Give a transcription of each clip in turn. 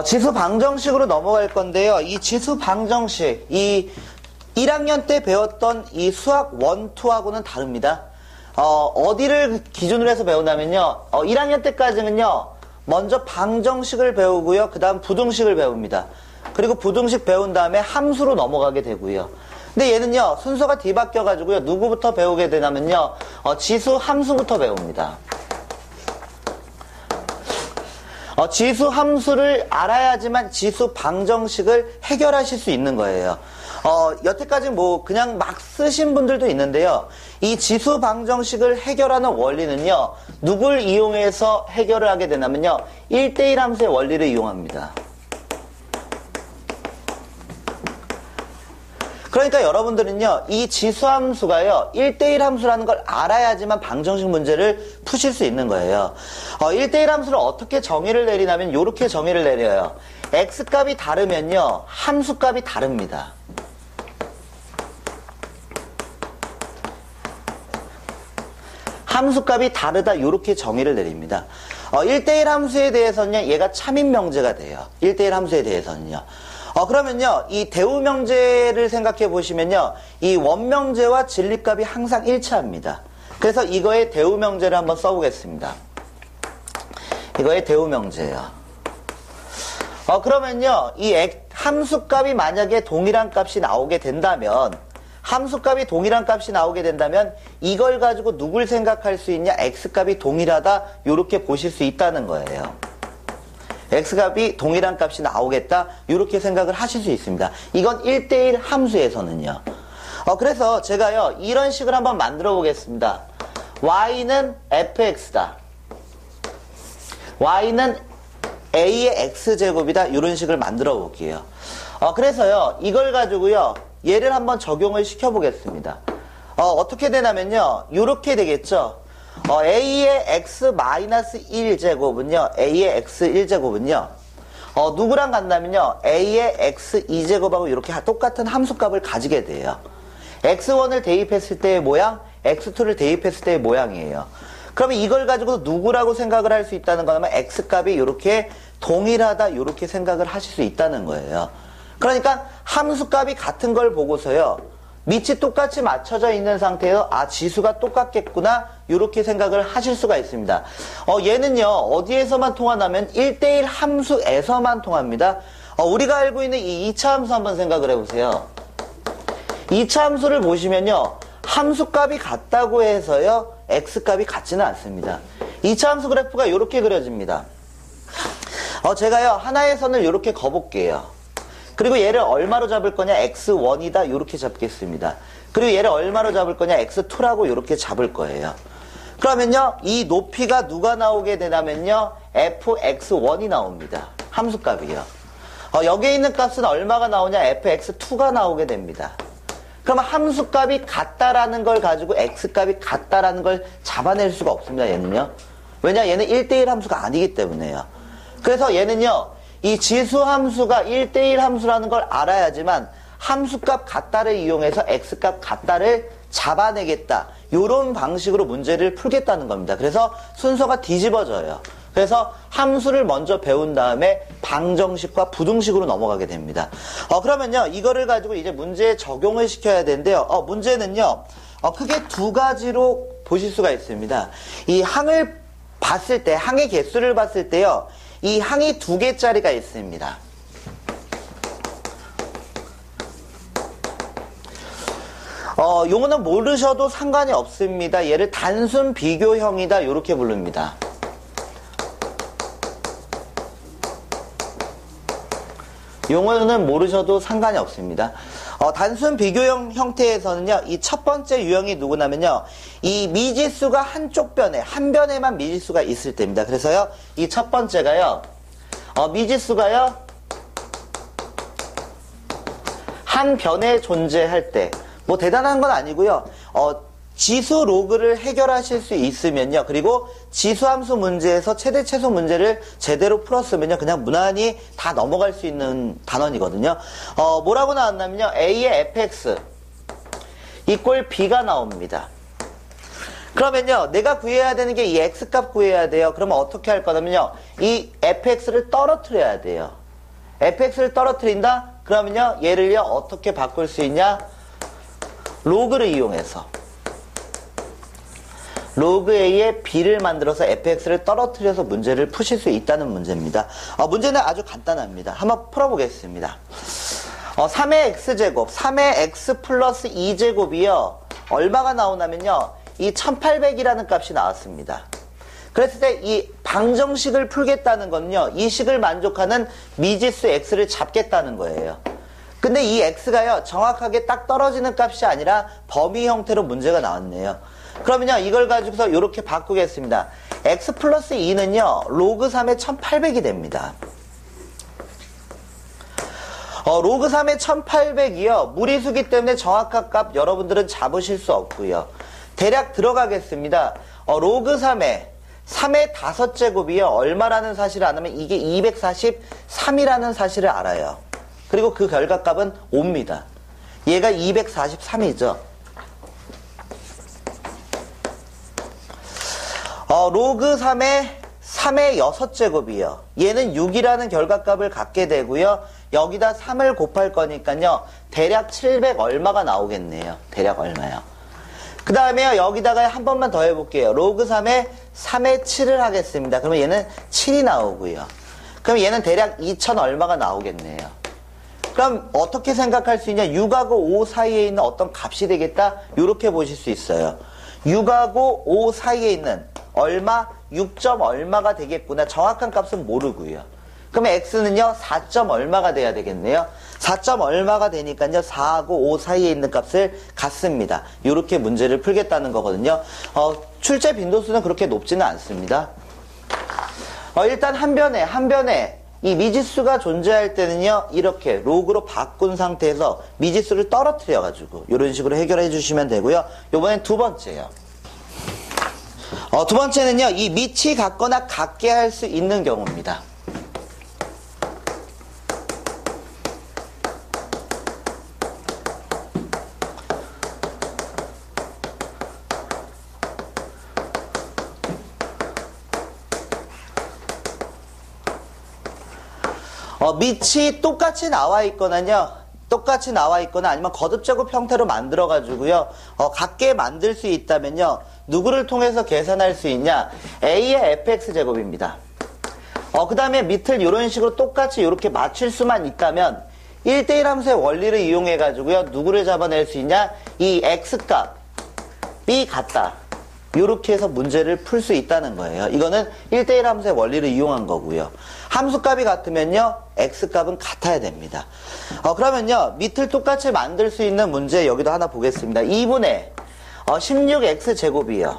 지수 방정식으로 넘어갈 건데요. 이 지수 방정식, 이 1학년 때 배웠던 이 수학 1, 2하고는 다릅니다. 어디를 기준으로 해서 배운다면요. 1학년 때까지는요. 먼저 방정식을 배우고요. 그 다음 부등식을 배웁니다. 그리고 부등식 배운 다음에 함수로 넘어가게 되고요. 근데 얘는요. 순서가 뒤바뀌어가지고요. 누구부터 배우게 되냐면요. 지수 함수부터 배웁니다. 지수 함수를 알아야지만 지수 방정식을 해결하실 수 있는 거예요. 여태까지 뭐 그냥 막 쓰신 분들도 있는데요. 이 지수 방정식을 해결하는 원리는요. 누굴 이용해서 해결을 하게 되냐면요. 1대1 함수의 원리를 이용합니다. 그러니까 여러분들은요. 이 지수함수가요. 1대1 함수라는 걸 알아야지만 방정식 문제를 푸실 수 있는 거예요. 1대1 함수를 어떻게 정의를 내리냐면 이렇게 정의를 내려요. x값이 다르면요. 함수값이 다릅니다. 함수값이 다르다 이렇게 정의를 내립니다. 1대1 함수에 대해서는요. 얘가 참인명제가 돼요. 1대1 함수에 대해서는요. 그러면요. 이 대우명제를 생각해 보시면요. 이 원명제와 진리값이 항상 일치합니다. 그래서 이거의 대우명제를 한번 써보겠습니다. 이거의 대우명제예요. 그러면요. 이 함수값이 만약에 동일한 값이 나오게 된다면 함수값이 동일한 값이 나오게 된다면 이걸 가지고 누굴 생각할 수 있냐? x값이 동일하다 이렇게 보실 수 있다는 거예요. x값이 동일한 값이 나오겠다 이렇게 생각을 하실 수 있습니다. 이건 1대1 함수에서는요. 그래서 제가요 이런 식을 한번 만들어 보겠습니다. y는 fx다. y는 a의 x제곱이다. 이런 식을 만들어 볼게요. 그래서요 이걸 가지고요 얘를 한번 적용을 시켜 보겠습니다. 어떻게 되냐면요 이렇게 되겠죠. a의 x-1제곱은요 a의 x1제곱은요 누구랑 같냐면요 a의 x2제곱하고 이렇게 똑같은 함수값을 가지게 돼요. x1을 대입했을 때의 모양, x2를 대입했을 때의 모양이에요. 그러면 이걸 가지고 누구라고 생각을 할 수 있다는 거냐면 x값이 이렇게 동일하다 이렇게 생각을 하실 수 있다는 거예요. 그러니까 함수값이 같은 걸 보고서요 밑이 똑같이 맞춰져 있는 상태에서 지수가 똑같겠구나 이렇게 생각을 하실 수가 있습니다. 얘는요 어디에서만 통하냐면 1대1 함수에서만 통합니다. 우리가 알고 있는 이 2차 함수 한번 생각을 해보세요. 2차 함수를 보시면요 함수값이 같다고 해서요 x값이 같지는 않습니다. 2차 함수 그래프가 이렇게 그려집니다. 제가요 하나의 선을 이렇게 그어볼게요. 그리고 얘를 얼마로 잡을 거냐? x1이다. 이렇게 잡겠습니다. 그리고 얘를 얼마로 잡을 거냐? x2라고 이렇게 잡을 거예요. 그러면요. 이 높이가 누가 나오게 되냐면요. fx1이 나옵니다. 함수값이요. 여기에 있는 값은 얼마가 나오냐? fx2가 나오게 됩니다. 그러면 함수값이 같다라는 걸 가지고 x값이 같다라는 걸 잡아낼 수가 없습니다. 얘는요. 왜냐? 얘는 1대1 함수가 아니기 때문에요. 그래서 얘는요. 이 지수함수가 1대1 함수라는 걸 알아야지만 함수값 같다를 이용해서 x값 같다를 잡아내겠다. 이런 방식으로 문제를 풀겠다는 겁니다. 그래서 순서가 뒤집어져요. 그래서 함수를 먼저 배운 다음에 방정식과 부등식으로 넘어가게 됩니다. 그러면요. 이거를 가지고 이제 문제에 적용을 시켜야 되는데요. 문제는요. 크게 두 가지로 보실 수가 있습니다. 이 항을 봤을 때, 항의 개수를 봤을 때요. 이 항이 2개짜리가 있습니다. 용어는 모르셔도 상관이 없습니다. 얘를 단순 비교형이다 이렇게 부릅니다. 용어는 모르셔도 상관이 없습니다. 단순 비교형 형태에서는요, 이 첫 번째 유형이 누구냐면요, 이 미지수가 한쪽 변에, 한 변에만 미지수가 있을 때입니다. 그래서요, 이 첫 번째가요, 미지수가요, 한 변에 존재할 때, 뭐 대단한 건 아니고요, 지수 로그를 해결하실 수 있으면요. 그리고 지수함수 문제에서 최대 최소 문제를 제대로 풀었으면요. 그냥 무난히 다 넘어갈 수 있는 단원이거든요. 뭐라고 나왔냐면요. A의 fx 이꼴 B가 나옵니다. 그러면요. 내가 구해야 되는 게 이 x값 구해야 돼요. 그러면 어떻게 할 거냐면요. 이 fx를 떨어뜨려야 돼요. fx를 떨어뜨린다? 그러면요, 얘를요, 어떻게 바꿀 수 있냐? 로그를 이용해서. 로그 A의 B를 만들어서 fx를 떨어뜨려서 문제를 푸실 수 있다는 문제입니다. 문제는 아주 간단합니다. 한번 풀어보겠습니다. 3의 x제곱, 3의 x 플러스 2제곱이요. 얼마가 나오냐면요. 이 1800이라는 값이 나왔습니다. 그랬을 때 이 방정식을 풀겠다는 건요. 이 식을 만족하는 미지수 x를 잡겠다는 거예요. 근데 이 x가요. 정확하게 딱 떨어지는 값이 아니라 범위 형태로 문제가 나왔네요. 그러면요. 이걸 가지고서 이렇게 바꾸겠습니다. x 플러스 2는요. 로그 3의 1800이 됩니다. 로그 3의 1800이요. 무리수기 때문에 정확한 값 여러분들은 잡으실 수 없고요. 대략 들어가겠습니다. 로그 3의 5제곱이요. 얼마라는 사실을 아면 이게 243이라는 사실을 알아요. 그리고 그 결과값은 5입니다. 얘가 243이죠. 로그 3의 6제곱이요. 얘는 6이라는 결과값을 갖게 되고요. 여기다 3을 곱할 거니까요. 대략 700 얼마가 나오겠네요. 대략 얼마요. 그 다음에요. 여기다가 한 번만 더 해볼게요. 로그 3의 3의 7을 하겠습니다. 그러면 얘는 7이 나오고요. 그럼 얘는 대략 2000 얼마가 나오겠네요. 그럼 어떻게 생각할 수 있냐? 6하고 5 사이에 있는 어떤 값이 되겠다? 이렇게 보실 수 있어요. 6하고 5 사이에 있는 얼마? 6점 얼마가 되겠구나. 정확한 값은 모르고요. 그러면 x는요 4점 얼마가 돼야 되겠네요. 4점 얼마가 되니까요 4하고 5 사이에 있는 값을 갖습니다. 이렇게 문제를 풀겠다는 거거든요. 출제 빈도수는 그렇게 높지는 않습니다. 일단 한 변에 이 미지수가 존재할 때는요 이렇게 로그로 바꾼 상태에서 미지수를 떨어뜨려 가지고 이런 식으로 해결해 주시면 되고요. 요번엔 두 번째요. 두 번째는요 이 밑이 같거나 같게 할 수 있는 경우입니다. 밑이 똑같이 나와 있거나요. 똑같이 나와 있거나 아니면 거듭제곱 형태로 만들어 가지고요. 같게 만들 수 있다면요. 누구를 통해서 계산할 수 있냐? A의 fx제곱입니다. 그 다음에 밑을 이런 식으로 똑같이 이렇게 맞출 수만 있다면 1대1 함수의 원리를 이용해 가지고요. 누구를 잡아낼 수 있냐? 이 x값 B 같다. 이렇게 해서 문제를 풀 수 있다는 거예요. 이거는 1대1 함수의 원리를 이용한 거고요. 함수값이 같으면요. x값은 같아야 됩니다. 그러면요. 밑을 똑같이 만들 수 있는 문제 여기도 하나 보겠습니다. 2분의 16x제곱이요.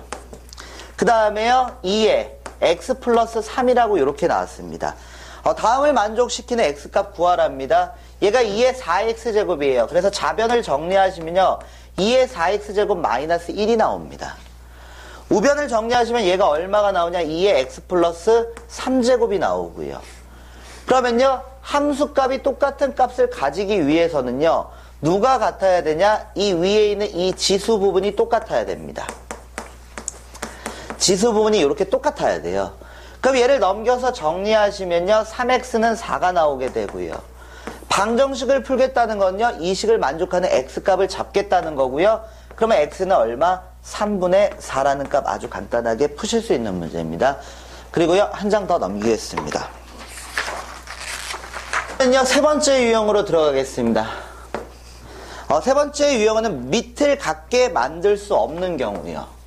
그 다음에요. 2에 x 플러스 3이라고 이렇게 나왔습니다. 다음을 만족시키는 x값 구하랍니다. 얘가 2의 4x제곱이에요. 그래서 좌변을 정리하시면요. 2의 4x제곱 마이너스 1이 나옵니다. 우변을 정리하시면 얘가 얼마가 나오냐? 2의 x 플러스 3제곱이 나오고요. 그러면요. 함수값이 똑같은 값을 가지기 위해서는요. 누가 같아야 되냐? 이 위에 있는 이 지수 부분이 똑같아야 됩니다. 지수 부분이 이렇게 똑같아야 돼요. 그럼 얘를 넘겨서 정리하시면요. 3x는 4가 나오게 되고요. 방정식을 풀겠다는 건요. 이 식을 만족하는 x값을 잡겠다는 거고요. 그러면 x는 얼마? 3분의 4라는 값 아주 간단하게 푸실 수 있는 문제입니다. 그리고요. 한 장 더 넘기겠습니다. 세 번째 유형으로 들어가겠습니다. 세 번째 유형은 밑을 같게 만들 수 없는 경우요.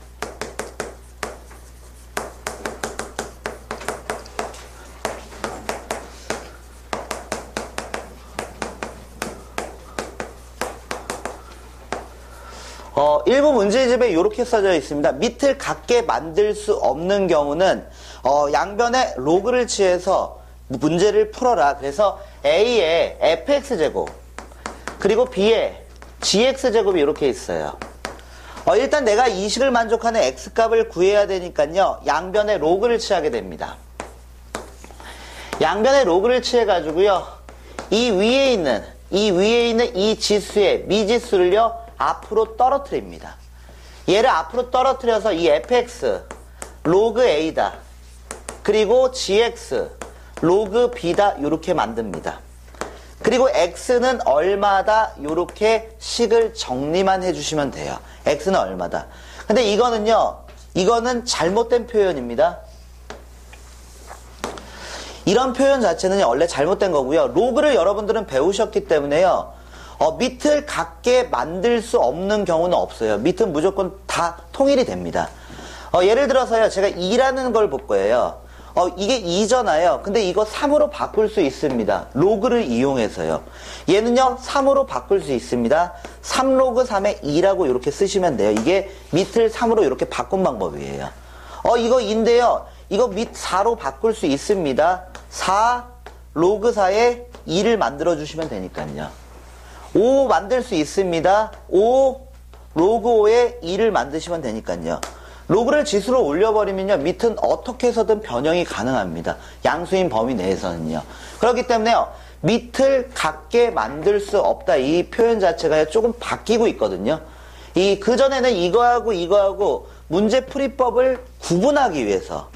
일부 문제집에 이렇게 써져 있습니다. 밑을 같게 만들 수 없는 경우는 양변에 로그를 취해서 문제를 풀어라. 그래서 A의 fx제곱 그리고 B의 gx제곱이 이렇게 있어요. 일단 내가 이 식을 만족하는 x값을 구해야 되니까요. 양변에 로그를 취하게 됩니다. 양변에 로그를 취해가지고요. 이 위에 있는 이 지수의 미지수를요. 앞으로 떨어뜨립니다. 얘를 앞으로 떨어뜨려서 이 fx 로그 a다. 그리고 gx 로그 b다. 이렇게 만듭니다. 그리고 x는 얼마다 요렇게 식을 정리만 해주시면 돼요. x는 얼마다. 근데 이거는 잘못된 표현입니다. 이런 표현 자체는 원래 잘못된 거고요. 로그를 여러분들은 배우셨기 때문에요. 밑을 같게 만들 수 없는 경우는 없어요. 밑은 무조건 다 통일이 됩니다. 예를 들어서요. 제가 2라는 걸 볼 거예요. 이게 2잖아요. 근데 이거 3으로 바꿀 수 있습니다. 로그를 이용해서요. 얘는요. 3으로 바꿀 수 있습니다. 3로그 3에 2라고 이렇게 쓰시면 돼요. 이게 밑을 3으로 이렇게 바꾼 방법이에요. 이거 2인데요. 이거 밑 4로 바꿀 수 있습니다. 4 로그 4에 2를 만들어 주시면 되니까요. 5 만들 수 있습니다. 5 로그 5에 2를 만드시면 되니까요. 로그를 지수로 올려버리면요. 밑은 어떻게 해서든 변형이 가능합니다. 양수인 범위 내에서는요. 그렇기 때문에요. 밑을 같게 만들 수 없다. 이 표현 자체가 조금 바뀌고 있거든요. 그전에는 이거하고 문제 풀이법을 구분하기 위해서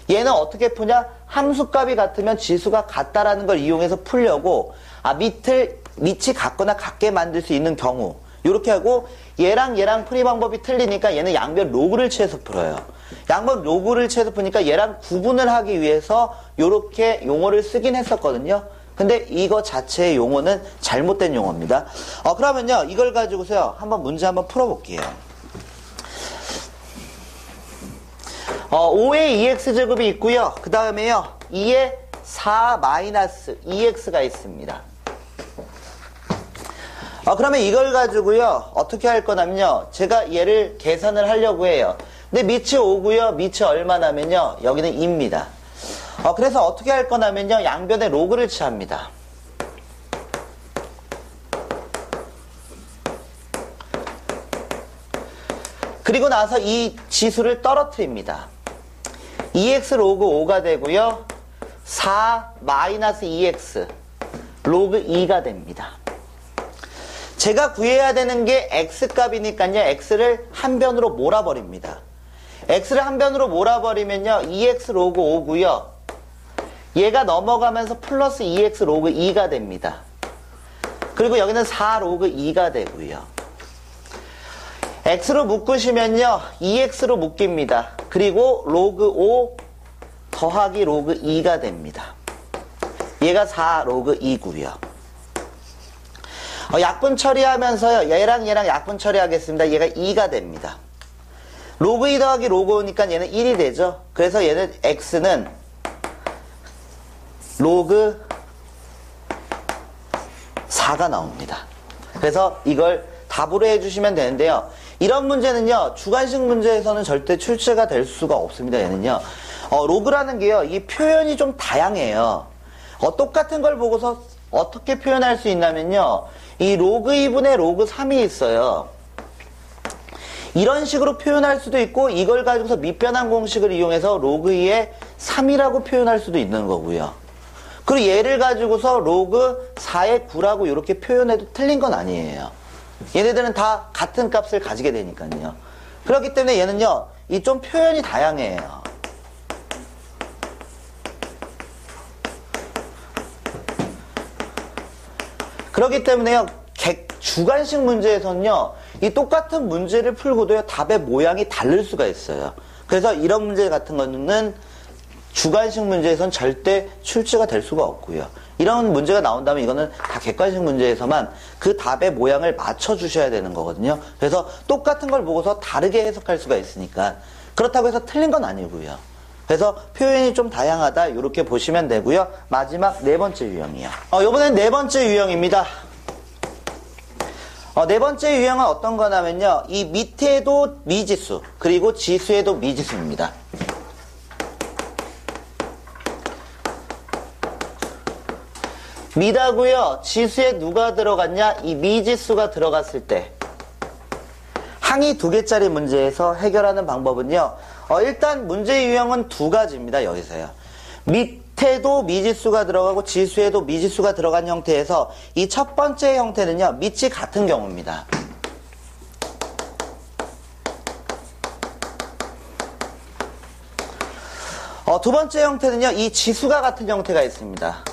얘는 어떻게 푸냐? 함수값이 같으면 지수가 같다라는 걸 이용해서 풀려고 밑이 같거나 같게 만들 수 있는 경우 이렇게 하고 얘랑 풀이 방법이 틀리니까 얘는 양변 로그를 취해서 풀어요. 양변 로그를 취해서 푸니까 얘랑 구분을 하기 위해서 이렇게 용어를 쓰긴 했었거든요. 근데 이거 자체의 용어는 잘못된 용어입니다. 그러면요. 이걸 가지고서요. 문제 한번 풀어볼게요. 5의 2x제곱이 있고요. 그 다음에요. 2의 4 마이너스 2x가 있습니다. 그러면 이걸 가지고요. 어떻게 할 거냐면요. 제가 얘를 계산을 하려고 해요. 근데 밑이 5고요. 밑이 얼마냐면요. 여기는 2입니다. 그래서 어떻게 할 거냐면요. 양변에 로그를 취합니다. 그리고 나서 이 지수를 떨어뜨립니다. 2x 로그 5가 되고요. 4 마이너스 2x 로그 2가 됩니다. 제가 구해야 되는 게 x값이니까요. x를 한 변으로 몰아버립니다. x를 한 변으로 몰아버리면요. 2x 로그 5고요. 얘가 넘어가면서 플러스 2x 로그 2가 됩니다. 그리고 여기는 4 로그 2가 되고요. x로 묶으시면요. 2x로 묶입니다. 그리고 로그 5 더하기 로그 2가 됩니다. 얘가 4 로그 2고요. 약분 처리하면서요. 얘랑 약분 처리하겠습니다. 얘가 2가 됩니다. 로그 2 더하기 로그 5니까 얘는 1이 되죠. 그래서 얘는 x는 로그 4가 나옵니다. 그래서 이걸 답으로 해주시면 되는데요. 이런 문제는요. 주관식 문제에서는 절대 출제가 될 수가 없습니다. 얘는요. 로그라는 게요. 이 표현이 좀 다양해요. 똑같은 걸 보고서 어떻게 표현할 수 있냐면요. 이 로그 2분의 로그 3이 있어요. 이런 식으로 표현할 수도 있고 이걸 가지고서 밑변환 공식을 이용해서 로그 2의 3이라고 표현할 수도 있는 거고요. 그리고 얘를 가지고서 로그 4의 9라고 이렇게 표현해도 틀린 건 아니에요. 얘네들은 다 같은 값을 가지게 되니까요. 그렇기 때문에 얘는요. 이 좀 표현이 다양해요. 그렇기 때문에요. 주관식 문제에서는요. 이 똑같은 문제를 풀고도요. 답의 모양이 다를 수가 있어요. 그래서 이런 문제 같은 거는 주관식 문제에서는 절대 출제가 될 수가 없고요. 이런 문제가 나온다면 이거는 다 객관식 문제에서만 그 답의 모양을 맞춰주셔야 되는 거거든요. 그래서 똑같은 걸 보고서 다르게 해석할 수가 있으니까 그렇다고 해서 틀린 건 아니고요. 그래서 표현이 좀 다양하다 이렇게 보시면 되고요. 마지막 네 번째 유형이요. 이번엔 네 번째 유형입니다. 네 번째 유형은 어떤 거냐면요. 이 밑에도 미지수 그리고 지수에도 미지수입니다. 밑하고요. 지수에 누가 들어갔냐? 이 미지수가 들어갔을 때 항이 2개짜리 문제에서 해결하는 방법은요. 일단 문제 유형은 두 가지입니다. 여기서요. 밑에도 미지수가 들어가고 지수에도 미지수가 들어간 형태에서 이 첫 번째 형태는요. 밑이 같은 경우입니다. 두 번째 형태는요. 이 지수가 같은 형태가 있습니다.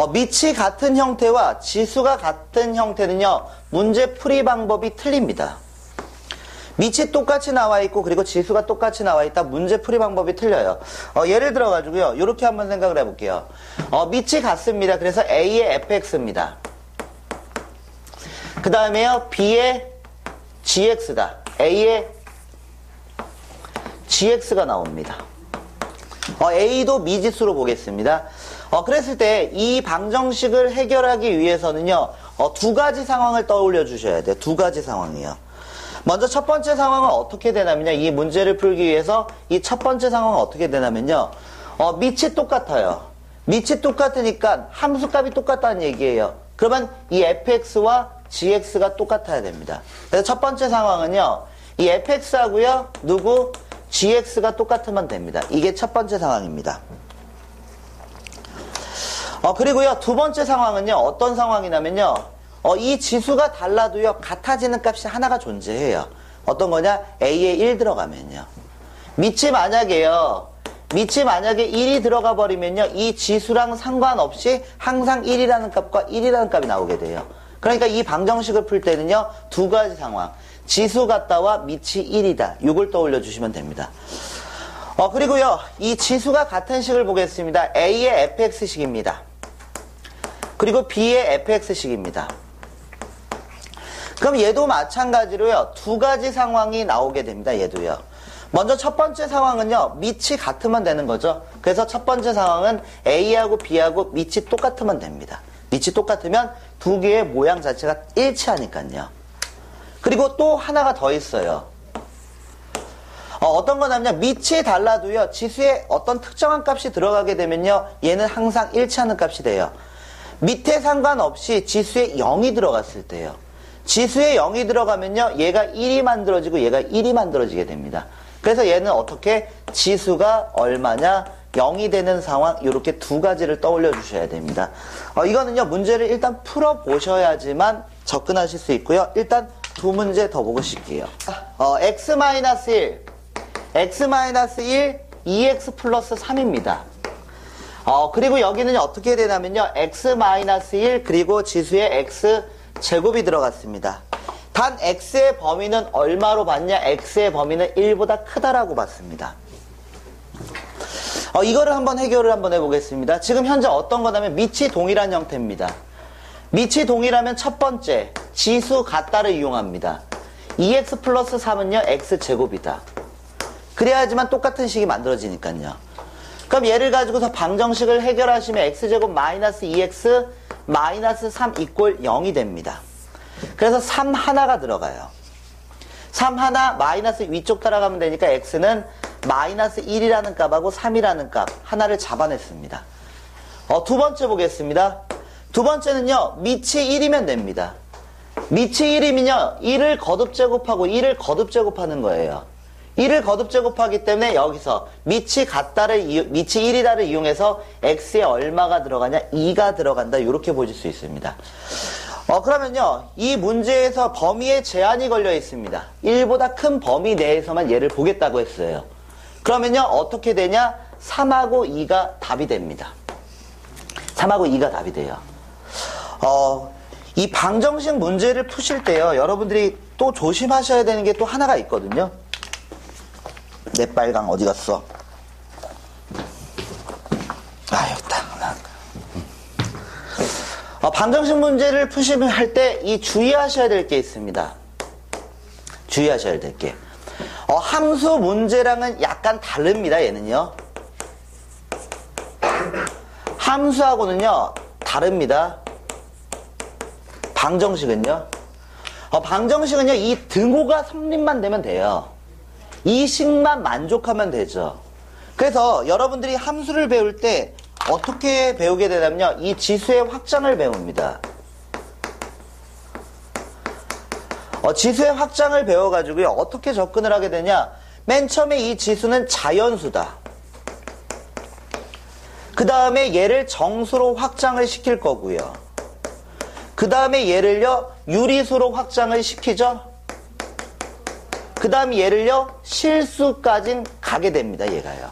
밑이 같은 형태와 지수가 같은 형태는요, 문제 풀이 방법이 틀립니다. 밑이 똑같이 나와 있고, 그리고 지수가 똑같이 나와 있다. 문제 풀이 방법이 틀려요. 예를 들어가지고요, 이렇게 한번 생각을 해볼게요. 밑이 같습니다. 그래서 A의 fx입니다. 그 다음에요, B의 gx다. A의 gx가 나옵니다. A도 미지수로 보겠습니다. 그랬을 때 이 방정식을 해결하기 위해서는요, 두 가지 상황을 떠올려 주셔야 돼요. 두 가지 상황이요. 먼저 첫 번째 상황은 어떻게 되냐면요, 이 문제를 풀기 위해서 이 첫 번째 상황은 어떻게 되냐면요, 밑이 똑같아요. 밑이 똑같으니까 함수값이 똑같다는 얘기예요. 그러면 이 fx와 gx가 똑같아야 됩니다. 그래서 첫 번째 상황은요, 이 fx하고요, 누구? gx가 똑같으면 됩니다. 이게 첫 번째 상황입니다. 그리고요, 두 번째 상황은요, 어떤 상황이냐면요, 이 지수가 달라도요, 같아지는 값이 하나가 존재해요. 어떤 거냐? A에 1 들어가면요. 밑이 만약에 1이 들어가 버리면요, 이 지수랑 상관없이 항상 1이라는 값과 1이라는 값이 나오게 돼요. 그러니까 이 방정식을 풀 때는요, 두 가지 상황. 지수 같다와 밑이 1이다. 이걸 떠올려 주시면 됩니다. 그리고요, 이 지수가 같은 식을 보겠습니다. A의 fx식입니다. 그리고 B의 fx식입니다. 그럼 얘도 마찬가지로요, 두 가지 상황이 나오게 됩니다. 얘도요. 먼저 첫 번째 상황은요, 밑이 같으면 되는 거죠. 그래서 첫 번째 상황은 A하고 B하고 밑이 똑같으면 됩니다. 밑이 똑같으면 두 개의 모양 자체가 일치하니까요. 그리고 또 하나가 더 있어요. 어떤 거냐면 밑이 달라도요, 지수에 어떤 특정한 값이 들어가게 되면요, 얘는 항상 일치하는 값이 돼요. 밑에 상관없이 지수에 0이 들어갔을 때요. 지수에 0이 들어가면요, 얘가 1이 만들어지고 얘가 1이 만들어지게 됩니다. 그래서 얘는 어떻게 지수가 얼마냐, 0이 되는 상황, 이렇게 두 가지를 떠올려 주셔야 됩니다. 이거는요, 문제를 일단 풀어보셔야지만 접근하실 수 있고요. 일단 두 문제 더 보고 싶게요. x-1, x-1, 2x 플러스 3입니다. 그리고 여기는 어떻게 되냐면요, x-1 그리고 지수에 x 제곱이 들어갔습니다. 단 x의 범위는 얼마로 봤냐? x의 범위는 1보다 크다라고 봤습니다. 이거를 한번 해결을 한번 해보겠습니다. 지금 현재 어떤 거냐면 밑이 동일한 형태입니다. 밑이 동일하면 첫 번째 지수 같다를 이용합니다. 2x 플러스 3은요, x제곱이다. 그래야지만 똑같은 식이 만들어지니까요. 그럼 얘를 가지고서 방정식을 해결하시면 x제곱 마이너스 2x 마이너스 3 이꼴 0이 됩니다. 그래서 3 하나가 들어가요. 3 하나 마이너스 위쪽 따라가면 되니까 x는 마이너스 1이라는 값하고 3이라는 값 하나를 잡아냈습니다. 두 번째 보겠습니다. 두 번째는요, 밑이 1이면 됩니다. 밑이 1이면요, 1을 거듭 제곱하고 1을 거듭 제곱하는 거예요. 1을 거듭 제곱하기 때문에 여기서 밑이 1이다를 이용해서 x에 얼마가 들어가냐? 2가 들어간다. 이렇게 보실 수 있습니다. 그러면요, 이 문제에서 범위에 제한이 걸려 있습니다. 1보다 큰 범위 내에서만 얘를 보겠다고 했어요. 그러면요, 어떻게 되냐? 3하고 2가 답이 됩니다. 3하고 2가 답이 돼요. 이 방정식 문제를 푸실 때요, 여러분들이 또 조심하셔야 되는 게 또 하나가 있거든요. 내 빨강 어디 갔어? 여기다. 방정식 문제를 푸시면 할 때 이 주의하셔야 될 게 있습니다. 주의하셔야 될 게. 함수 문제랑은 약간 다릅니다, 얘는요. 함수하고는요, 다릅니다. 방정식은요. 방정식은요, 이 등호가 성립만 되면 돼요. 이 식만 만족하면 되죠. 그래서 여러분들이 함수를 배울 때 어떻게 배우게 되냐면요, 이 지수의 확장을 배웁니다. 지수의 확장을 배워가지고요, 어떻게 접근을 하게 되냐, 맨 처음에 이 지수는 자연수다. 그 다음에 얘를 정수로 확장을 시킬 거고요. 그 다음에 얘를요, 유리수로 확장을 시키죠. 그 다음에 얘를요, 실수까지 가게 됩니다, 얘가요.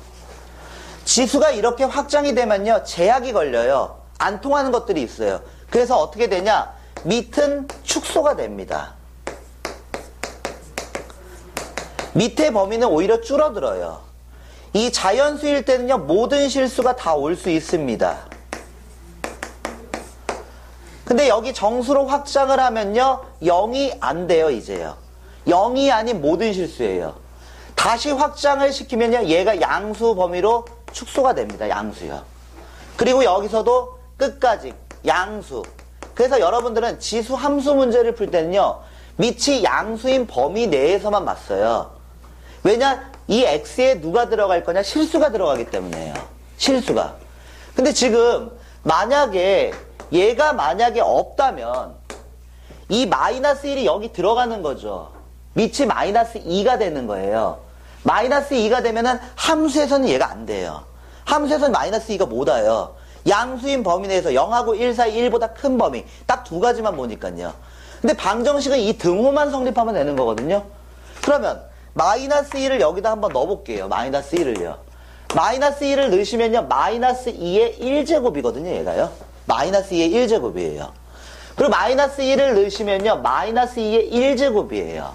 지수가 이렇게 확장이 되면요, 제약이 걸려요. 안 통하는 것들이 있어요. 그래서 어떻게 되냐? 밑은 축소가 됩니다. 밑의 범위는 오히려 줄어들어요. 이 자연수일 때는요, 모든 실수가 다 올 수 있습니다. 근데 여기 정수로 확장을 하면요, 0이 안 돼요, 이제요. 0이 아닌 모든 실수예요. 다시 확장을 시키면요, 얘가 양수 범위로 축소가 됩니다, 양수요. 그리고 여기서도 끝까지 양수. 그래서 여러분들은 지수 함수 문제를 풀 때는요, 밑이 양수인 범위 내에서만 맞어요. 왜냐? 이 x에 누가 들어갈 거냐? 실수가 들어가기 때문에요. 실수가. 근데 지금 만약에 얘가 만약에 없다면 이 마이너스 1이 여기 들어가는 거죠. 밑이 마이너스 2가 되는 거예요. 마이너스 2가 되면은 함수에서는 얘가 안 돼요. 함수에서는 마이너스 2가 못 와요. 양수인 범위 내에서 0하고 1 사이 1보다 큰 범위. 딱 두 가지만 보니까요. 근데 방정식은 이 등호만 성립하면 되는 거거든요. 그러면 마이너스 1을 여기다 한번 넣어볼게요. 마이너스 1을요. 마이너스 1을 넣으시면요. 마이너스 2의 1제곱이거든요. 얘가요. 마이너스 2의 1제곱이에요. 그리고 마이너스 1을 넣으시면요. 마이너스 2의 1제곱이에요.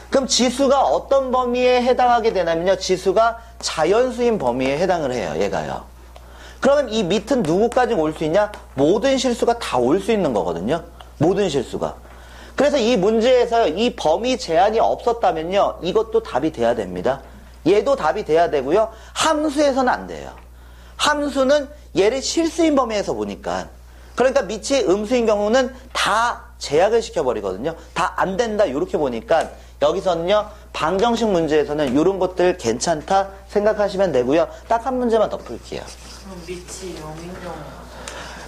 그럼 지수가 어떤 범위에 해당하게 되냐면요. 지수가 자연수인 범위에 해당을 해요. 얘가요. 그러면 이 밑은 누구까지 올 수 있냐? 모든 실수가 다 올 수 있는 거거든요. 모든 실수가. 그래서 이 문제에서 이 범위 제한이 없었다면요. 이것도 답이 돼야 됩니다. 얘도 답이 돼야 되고요. 함수에서는 안 돼요. 함수는 얘를 실수인 범위에서 보니까. 그러니까 밑이 음수인 경우는 다 제약을 시켜버리거든요. 다 안 된다 이렇게 보니까 여기서는요. 방정식 문제에서는 이런 것들 괜찮다 생각하시면 되고요. 딱 한 문제만 더 풀게요. 그럼 밑이 0인 경우?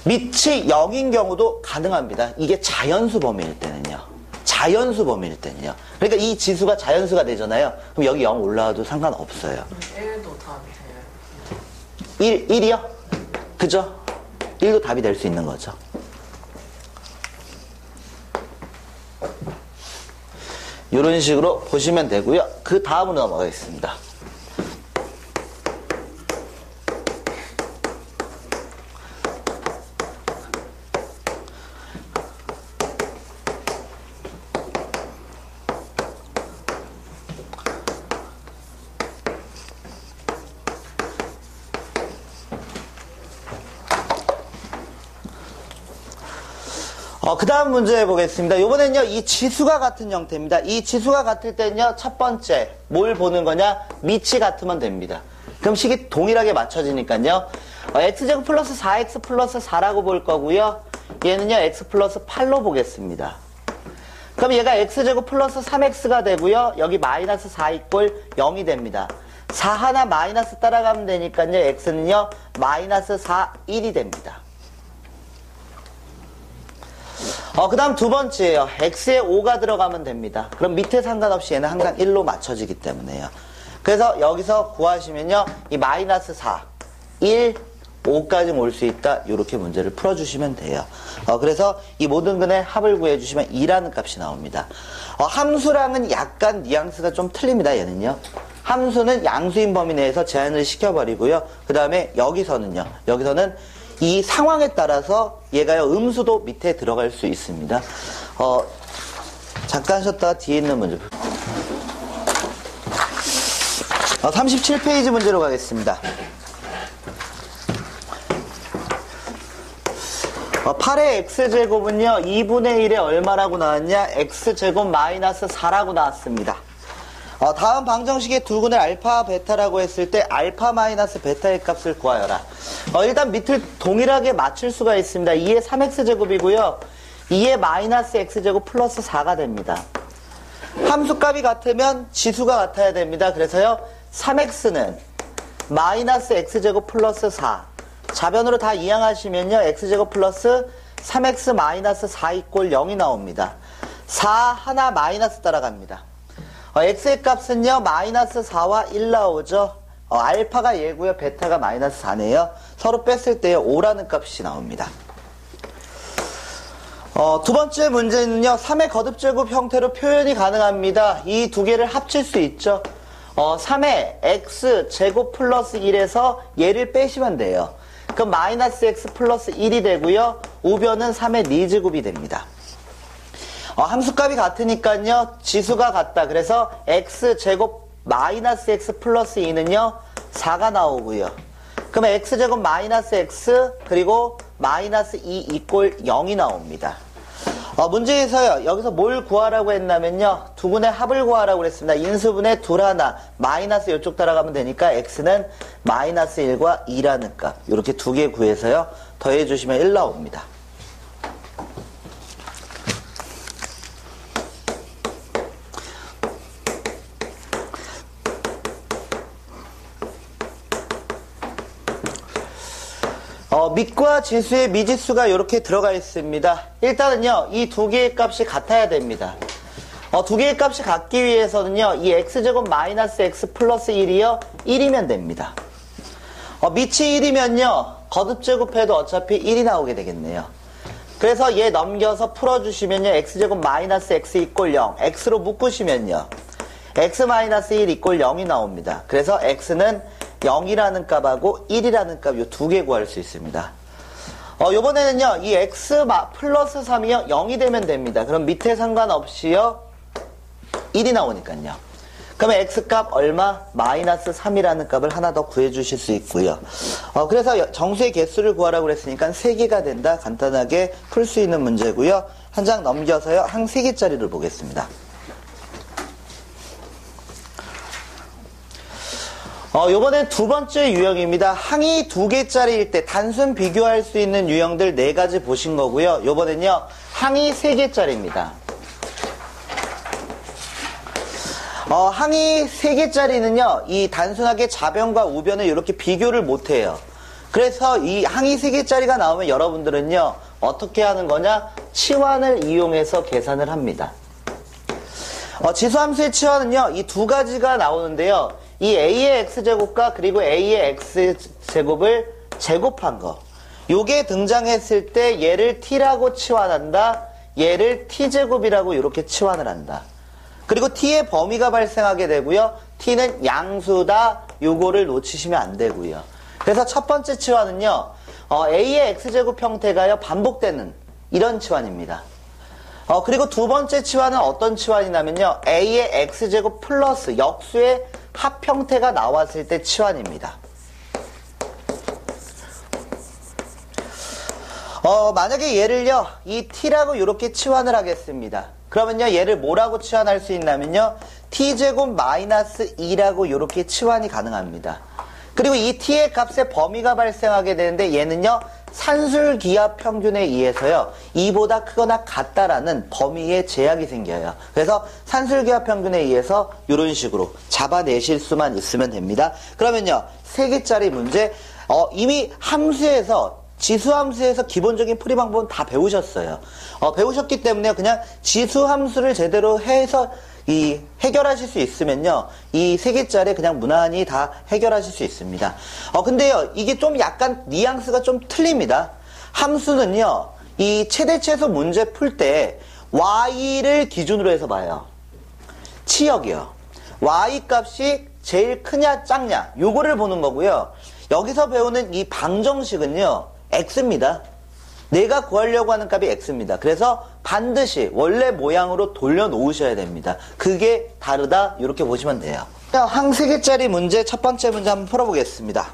밑이 0인 경우도 가능합니다. 이게 자연수 범위일 때는요. 자연수 범위일 때는요. 그러니까 이 지수가 자연수가 되잖아요. 그럼 여기 0 올라와도 상관없어요. 1도 답이 돼요? 1이요? 그죠? 1도 답이 될 수 있는 거죠. 이런 식으로 보시면 되고요. 그 다음으로 넘어가겠습니다. 그 다음 문제 보겠습니다. 이번엔요, 이 지수가 같은 형태입니다. 이 지수가 같을 때는요, 첫 번째, 뭘 보는 거냐? 밑이 같으면 됩니다. 그럼 식이 동일하게 맞춰지니까요, x제곱 플러스 4x 플러스 4라고 볼 거고요, 얘는요, x 플러스 8로 보겠습니다. 그럼 얘가 x제곱 플러스 3x가 되고요, 여기 마이너스 4 이꼴 0이 됩니다. 4 하나 마이너스 따라가면 되니까요, x는요, 마이너스 4, 1이 됩니다. 그 다음 두 번째예요. x에 5가 들어가면 됩니다. 그럼 밑에 상관없이 얘는 항상 1로 맞춰지기 때문에요. 그래서 여기서 구하시면요. 이 마이너스 4, 1, 5까지 올 수 있다. 이렇게 문제를 풀어주시면 돼요. 그래서 이 모든 근의 합을 구해주시면 2라는 값이 나옵니다. 함수랑은 약간 뉘앙스가 좀 틀립니다. 얘는요. 함수는 양수인 범위 내에서 제한을 시켜버리고요. 그 다음에 여기서는요. 여기서는 이 상황에 따라서 얘가요, 음수도 밑에 들어갈 수 있습니다. 잠깐 쉬었다가 뒤에 있는 문제. 37페이지 문제로 가겠습니다. 8의 x제곱은요, 2분의 1에 얼마라고 나왔냐? x제곱 마이너스 4라고 나왔습니다. 다음 방정식의 두 근을 알파, 베타라고 했을 때 알파 마이너스 베타의 값을 구하여라. 일단 밑을 동일하게 맞출 수가 있습니다. 2의 3x제곱이고요. 2의 마이너스 x제곱 플러스 4가 됩니다. 함수값이 같으면 지수가 같아야 됩니다. 그래서요. 3x는 마이너스 x제곱 플러스 4. 자변으로 다 이항하시면요. x제곱 플러스 3x 마이너스 4 이꼴 0이 나옵니다. 4 하나 마이너스 따라갑니다. x의 값은요, 마이너스 4와 1 나오죠. 알파가 얘고요, 베타가 마이너스 4네요. 서로 뺐을 때 5라는 값이 나옵니다. 두 번째 문제는요, 3의 거듭제곱 형태로 표현이 가능합니다. 이 두 개를 합칠 수 있죠. 3의 x제곱 플러스 1에서 얘를 빼시면 돼요. 그럼 마이너스 x 플러스 1이 되고요. 우변은 3의 4제곱이 됩니다. 함수값이 같으니까요. 지수가 같다. 그래서 x제곱 마이너스 x 플러스 2는요. 4가 나오고요. 그러면 x제곱 마이너스 x 그리고 마이너스 2 이꼴 0이 나옵니다. 문제에서요. 여기서 뭘 구하라고 했냐면요. 두분의 합을 구하라고 그랬습니다. 인수분의 둘 하나 마이너스 이쪽 따라가면 되니까 x는 마이너스 1과 2라는 값 이렇게 두 개 구해서요. 더해주시면 1 나옵니다. 밑과 지수의 미지수가 이렇게 들어가 있습니다. 일단은요, 이 두 개의 값이 같아야 됩니다. 두 개의 값이 같기 위해서는요, 이 x제곱 마이너스 x 플러스 1이요, 1이면 됩니다. 밑이 1이면요, 거듭제곱해도 어차피 1이 나오게 되겠네요. 그래서 얘 넘겨서 풀어주시면요, x제곱 마이너스 x 이꼴 0, x로 묶으시면요, x 마이너스 1 이꼴 0이 나옵니다. 그래서 x는 0이라는 값하고 1이라는 값 이 두 개 구할 수 있습니다. 요번에는요, 이 x 플러스 3이요, 0이 되면 됩니다. 그럼 밑에 상관없이요, 1이 나오니까요. 그러면 x 값 얼마? 마이너스 3이라는 값을 하나 더 구해주실 수 있고요. 그래서 정수의 개수를 구하라고 그랬으니까 3개가 된다. 간단하게 풀 수 있는 문제고요. 한 장 넘겨서요, 항 3개짜리를 보겠습니다. 요번엔 두 번째 유형입니다. 항이 2개짜리일 때 단순 비교할 수 있는 유형들 4가지 보신 거고요. 요번엔요, 항이 3개짜리입니다. 항이 3개짜리는요, 이 단순하게 좌변과 우변을 이렇게 비교를 못 해요. 그래서 이 항이 3개짜리가 나오면 여러분들은요, 어떻게 하는 거냐? 치환을 이용해서 계산을 합니다. 지수함수의 치환은요, 이 두 가지가 나오는데요. 이 a의 x제곱과 그리고 a의 x제곱을 제곱한 거. 요게 등장했을 때 얘를 t라고 치환한다. 얘를 t제곱이라고 이렇게 치환을 한다. 그리고 t의 범위가 발생하게 되고요. t는 양수다. 요거를 놓치시면 안 되고요. 그래서 첫 번째 치환은요. a의 x제곱 형태가요. 반복되는 이런 치환입니다. 그리고 두 번째 치환은 어떤 치환이냐면요. a의 x제곱 플러스 역수의 합 형태가 나왔을 때 치환입니다. 만약에 얘를요, 이 t라고 이렇게 치환을 하겠습니다. 그러면요, 얘를 뭐라고 치환할 수 있냐면요, t제곱 마이너스 2라고 이렇게 치환이 가능합니다. 그리고 이 t의 값에 범위가 발생하게 되는데 얘는요, 산술기하 평균에 의해서요, 2보다 크거나 같다라는 범위에 제약이 생겨요. 그래서 산술기하 평균에 의해서 이런 식으로 잡아내실 수만 있으면 됩니다. 그러면요, 3개짜리 문제, 이미 함수에서 지수함수에서 기본적인 풀이 방법은 다 배우셨어요. 배우셨기 때문에 그냥 지수함수를 제대로 해서 해결하실 수 있으면요, 이 3개짜리 그냥 무난히 다 해결하실 수 있습니다. 근데요, 이게 좀 약간 뉘앙스가 좀 틀립니다. 함수는요, 이 최대 최소 문제 풀 때 y를 기준으로 해서 봐요. 치역이요. y 값이 제일 크냐 작냐 요거를 보는 거고요. 여기서 배우는 이 방정식은요, x입니다. 내가 구하려고 하는 값이 x입니다. 그래서 반드시 원래 모양으로 돌려놓으셔야 됩니다. 그게 다르다 이렇게 보시면 돼요. 항 3개짜리 문제 첫 번째 문제 한번 풀어보겠습니다.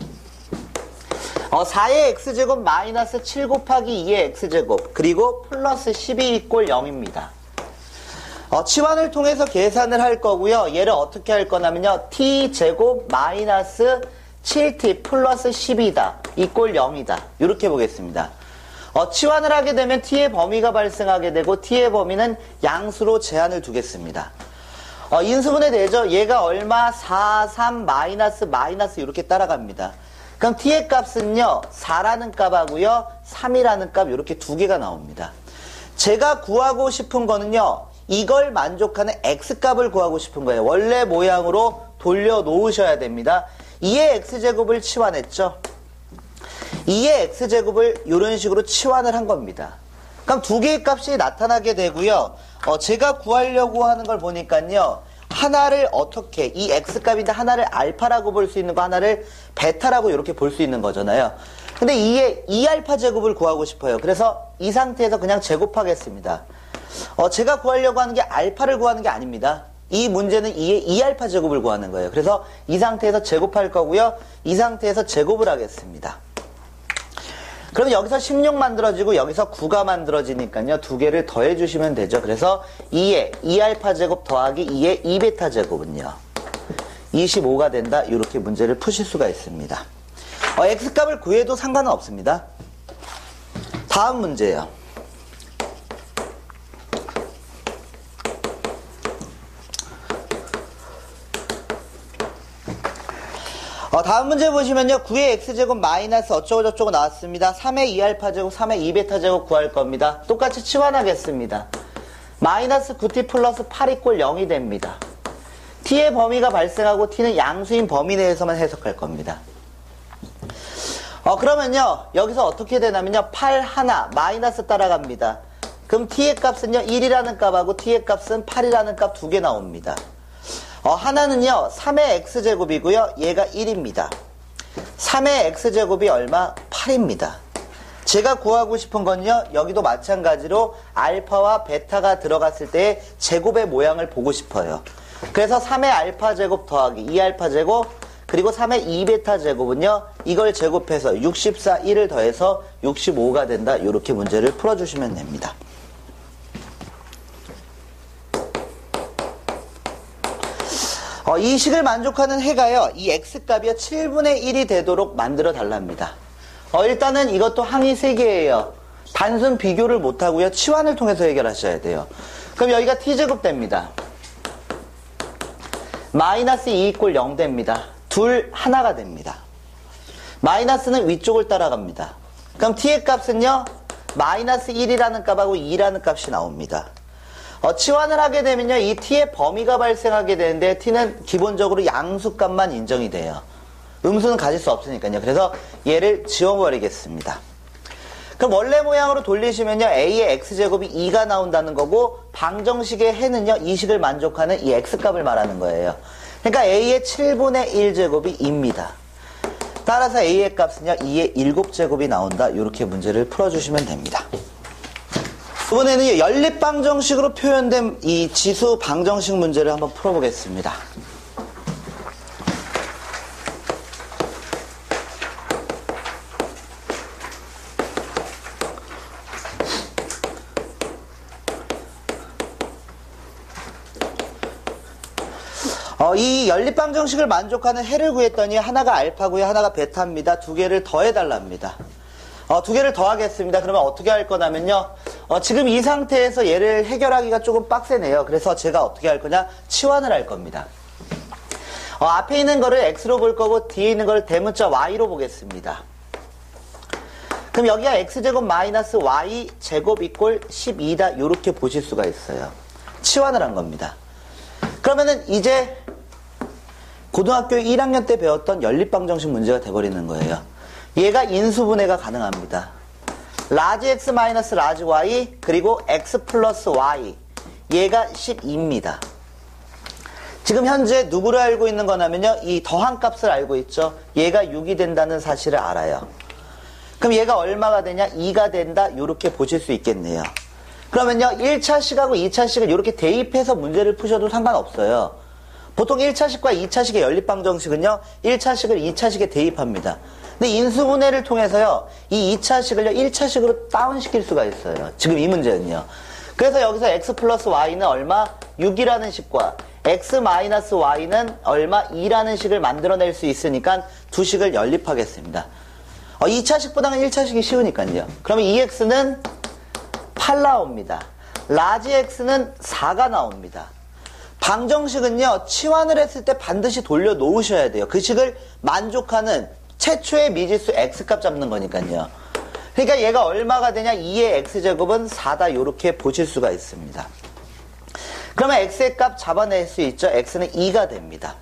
4의 x제곱 마이너스 7 곱하기 2의 x제곱 그리고 플러스 12 이꼴 0입니다. 치환을 통해서 계산을 할 거고요. 얘를 어떻게 할 거냐면요. t제곱 마이너스 7t 플러스 12다 이꼴 0이다 이렇게 보겠습니다. 치환을 하게 되면 t의 범위가 발생하게 되고 t의 범위는 양수로 제한을 두겠습니다. 인수분해 되죠. 얘가 얼마? 4, 3, 마이너스 이렇게 따라갑니다. 그럼 t의 값은요, 4라는 값하고요, 3이라는 값 이렇게 두 개가 나옵니다. 제가 구하고 싶은 거는요, 이걸 만족하는 x값을 구하고 싶은 거예요. 원래 모양으로 돌려놓으셔야 됩니다. 2의 x제곱을 치환했죠. 2의 x제곱을 이런 식으로 치환을 한 겁니다. 그럼 두 개의 값이 나타나게 되고요. 제가 구하려고 하는 걸 보니까요. 하나를 어떻게, 이 x값인데 하나를 알파라고 볼 수 있는 거, 하나를 베타라고 이렇게 볼 수 있는 거잖아요. 근데 2의 2알파 제곱을 구하고 싶어요. 그래서 이 상태에서 그냥 제곱하겠습니다. 제가 구하려고 하는 게 알파를 구하는 게 아닙니다. 이 문제는 2의 2알파 제곱을 구하는 거예요. 그래서 이 상태에서 제곱할 거고요. 이 상태에서 제곱을 하겠습니다. 그럼 여기서 16 만들어지고 여기서 9가 만들어지니까요. 두 개를 더해 주시면 되죠. 그래서 2의 2알파 제곱 더하기 2의 2베타 제곱은요. 25가 된다. 이렇게 문제를 푸실 수가 있습니다. x값을 구해도 상관은 없습니다. 다음 문제예요. 다음 문제 보시면요. 9의 x제곱 마이너스 어쩌고저쩌고 나왔습니다. 3의 2알파 제곱, 3의 2베타 제곱 구할 겁니다. 똑같이 치환하겠습니다. 마이너스 9t 플러스 8 = 0이 됩니다. t의 범위가 발생하고 t는 양수인 범위 내에서만 해석할 겁니다. 그러면요. 여기서 어떻게 되냐면요. 8 하나 마이너스 따라갑니다. 그럼 t의 값은요. 1이라는 값하고 t의 값은 8이라는 값 두 개 나옵니다. 하나는요. 3의 x제곱이고요. 얘가 1입니다. 3의 x제곱이 얼마? 8입니다. 제가 구하고 싶은 건요. 여기도 마찬가지로 알파와 베타가 들어갔을 때의 제곱의 모양을 보고 싶어요. 그래서 3의 알파 제곱 더하기 2알파 제곱 그리고 3의 2베타 제곱은요. 이걸 제곱해서 64, 1을 더해서 65가 된다. 이렇게 문제를 풀어주시면 됩니다. 이 식을 만족하는 해가요. 이 x값이요. 7분의 1이 되도록 만들어 달랍니다. 일단은 이것도 항이 3개예요. 단순 비교를 못하고요. 치환을 통해서 해결하셔야 돼요. 그럼 여기가 t제곱 됩니다. 마이너스 2 = 0 됩니다. 둘 하나가 됩니다. 마이너스는 위쪽을 따라갑니다. 그럼 t의 값은요. 마이너스 1이라는 값하고 2라는 값이 나옵니다. 치환을 하게 되면요. 이 t의 범위가 발생하게 되는데 t는 기본적으로 양수값만 인정이 돼요. 음수는 가질 수 없으니까요. 그래서 얘를 지워버리겠습니다. 그럼 원래 모양으로 돌리시면요. a의 x제곱이 2가 나온다는 거고 방정식의 해는요. 이 식을 만족하는 이 x값을 말하는 거예요. 그러니까 a의 7분의 1제곱이 2입니다. 따라서 a의 값은요. 2의 7제곱이 나온다. 이렇게 문제를 풀어주시면 됩니다. 이번에는 연립방정식으로 표현된 이 지수 방정식 문제를 한번 풀어보겠습니다. 이 연립방정식을 만족하는 해를 구했더니 하나가 알파고요. 하나가 베타입니다. 두 개를 더해달랍니다. 두 개를 더하겠습니다. 그러면 어떻게 할 거냐면요. 지금 이 상태에서 얘를 해결하기가 조금 빡세네요. 그래서 제가 어떻게 할 거냐? 치환을 할 겁니다. 앞에 있는 거를 x로 볼 거고 뒤에 있는 거를 대문자 y로 보겠습니다. 그럼 여기가 x제곱 마이너스 y제곱 이꼴 12다. 이렇게 보실 수가 있어요. 치환을 한 겁니다. 그러면은 이제 고등학교 1학년 때 배웠던 연립방정식 문제가 돼버리는 거예요. 얘가 인수분해가 가능합니다. 라지 x 마이너스 라지 y 그리고 x 플러스 y 얘가 12입니다. 지금 현재 누구를 알고 있는 거냐면요. 이 더한 값을 알고 있죠. 얘가 6이 된다는 사실을 알아요. 그럼 얘가 얼마가 되냐? 2가 된다. 이렇게 보실 수 있겠네요. 그러면요. 1차식하고 2차식을 이렇게 대입해서 문제를 푸셔도 상관없어요. 보통 1차식과 2차식의 연립방정식은요. 1차식을 2차식에 대입합니다. 근데 인수분해를 통해서요. 이 2차식을요. 1차식으로 다운시킬 수가 있어요. 지금 이 문제는요. 그래서 여기서 x 플러스 y는 얼마? 6이라는 식과 x 마이너스 y는 얼마? 2라는 식을 만들어낼 수 있으니까 두 식을 연립하겠습니다. 2차식보다는 1차식이 쉬우니까요. 그러면 2x는 8 나옵니다. 라지 x는 4가 나옵니다. 방정식은요. 치환을 했을 때 반드시 돌려 놓으셔야 돼요. 그 식을 만족하는 최초의 미지수 x값 잡는 거니까요. 그러니까 얘가 얼마가 되냐? 2의 x제곱은 4다. 이렇게 보실 수가 있습니다. 그러면 x의 값 잡아낼 수 있죠. x는 2가 됩니다.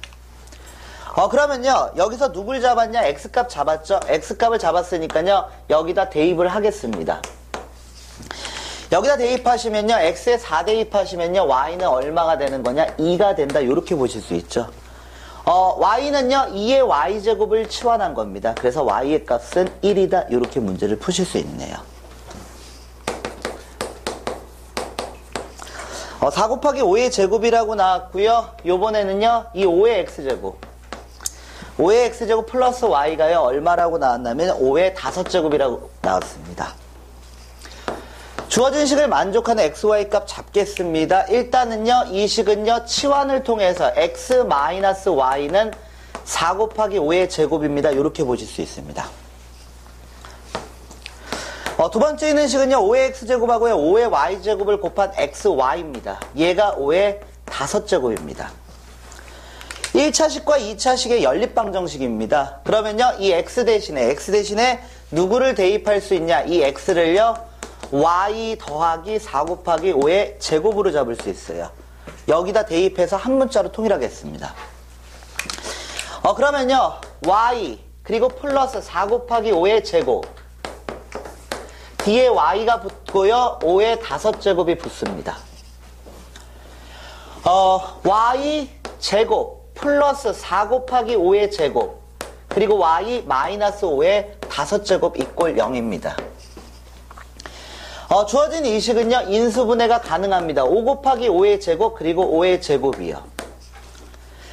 그러면요. 여기서 누굴 잡았냐? x값 잡았죠. x값을 잡았으니까요. 여기다 대입을 하겠습니다. 여기다 대입하시면요. x에 4 대입하시면요. y는 얼마가 되는 거냐? 2가 된다. 이렇게 보실 수 있죠. y는요 2의 y제곱을 치환한 겁니다. 그래서 y의 값은 1이다. 이렇게 문제를 푸실 수 있네요. 4 곱하기 5의 제곱이라고 나왔고요. 요번에는요 이 5의 x제곱 5의 x제곱 플러스 y가요 얼마라고 나왔냐면 5의 5제곱이라고 나왔습니다. 주어진 식을 만족하는 xy 값 잡겠습니다. 일단은요 이 식은요 치환을 통해서 x-y는 4 곱하기 5의 제곱입니다. 이렇게 보실 수 있습니다. 두 번째 있는 식은요 5의 x제곱하고요 5의 y제곱을 곱한 xy입니다. 얘가 5의 5제곱입니다. 1차식과 2차식의 연립방정식입니다. 그러면요 이 x 대신에 누구를 대입할 수 있냐, 이 x를요 y 더하기 4 곱하기 5의 제곱으로 잡을 수 있어요. 여기다 대입해서 한 문자로 통일하겠습니다. 그러면요 y 그리고 플러스 4 곱하기 5의 제곱 뒤에 y가 붙고요 5의 5제곱이 붙습니다. y 제곱 플러스 4 곱하기 5의 제곱 그리고 y 마이너스 5의 5제곱 이꼴 0입니다. 주어진 이 식은요 인수분해가 가능합니다. 5 곱하기 5의 제곱 그리고 5의 제곱이요.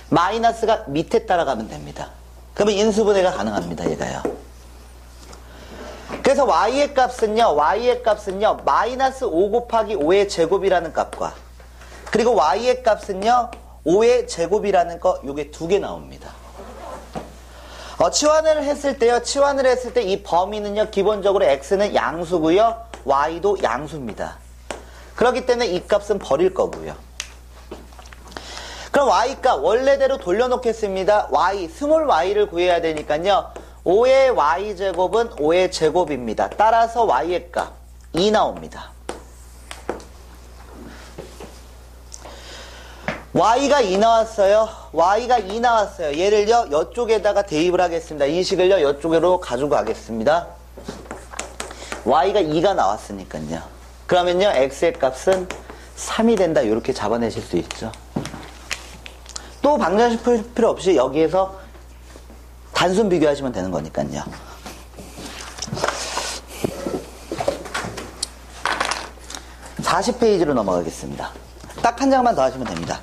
마이너스가 밑에 따라가면 됩니다. 그러면 인수분해가 가능합니다. 얘가요. 그래서 y의 값은요 마이너스 5 곱하기 5의 제곱이라는 값과 그리고 y의 값은요 5의 제곱이라는 거 요게 두 개 나옵니다. 치환을 했을 때요 이 범위는요 기본적으로 x는 양수고요 y도 양수입니다. 그렇기 때문에 이 값은 버릴 거고요. 그럼 y값 원래대로 돌려놓겠습니다. 스몰 y를 구해야 되니까요 5의 y제곱은 5의 제곱입니다. 따라서 y의 값 2 나옵니다. y가 2 나왔어요. 얘를요 이쪽에다가 대입을 하겠습니다. 이 식을요 이쪽으로 가지고 가겠습니다. y가 2가 나왔으니까요. 그러면요 x의 값은 3이 된다. 이렇게 잡아내실 수 있죠. 또 방정식 풀 필요 없이 여기에서 단순 비교하시면 되는 거니까요. 40페이지로 넘어가겠습니다. 딱 한 장만 더 하시면 됩니다.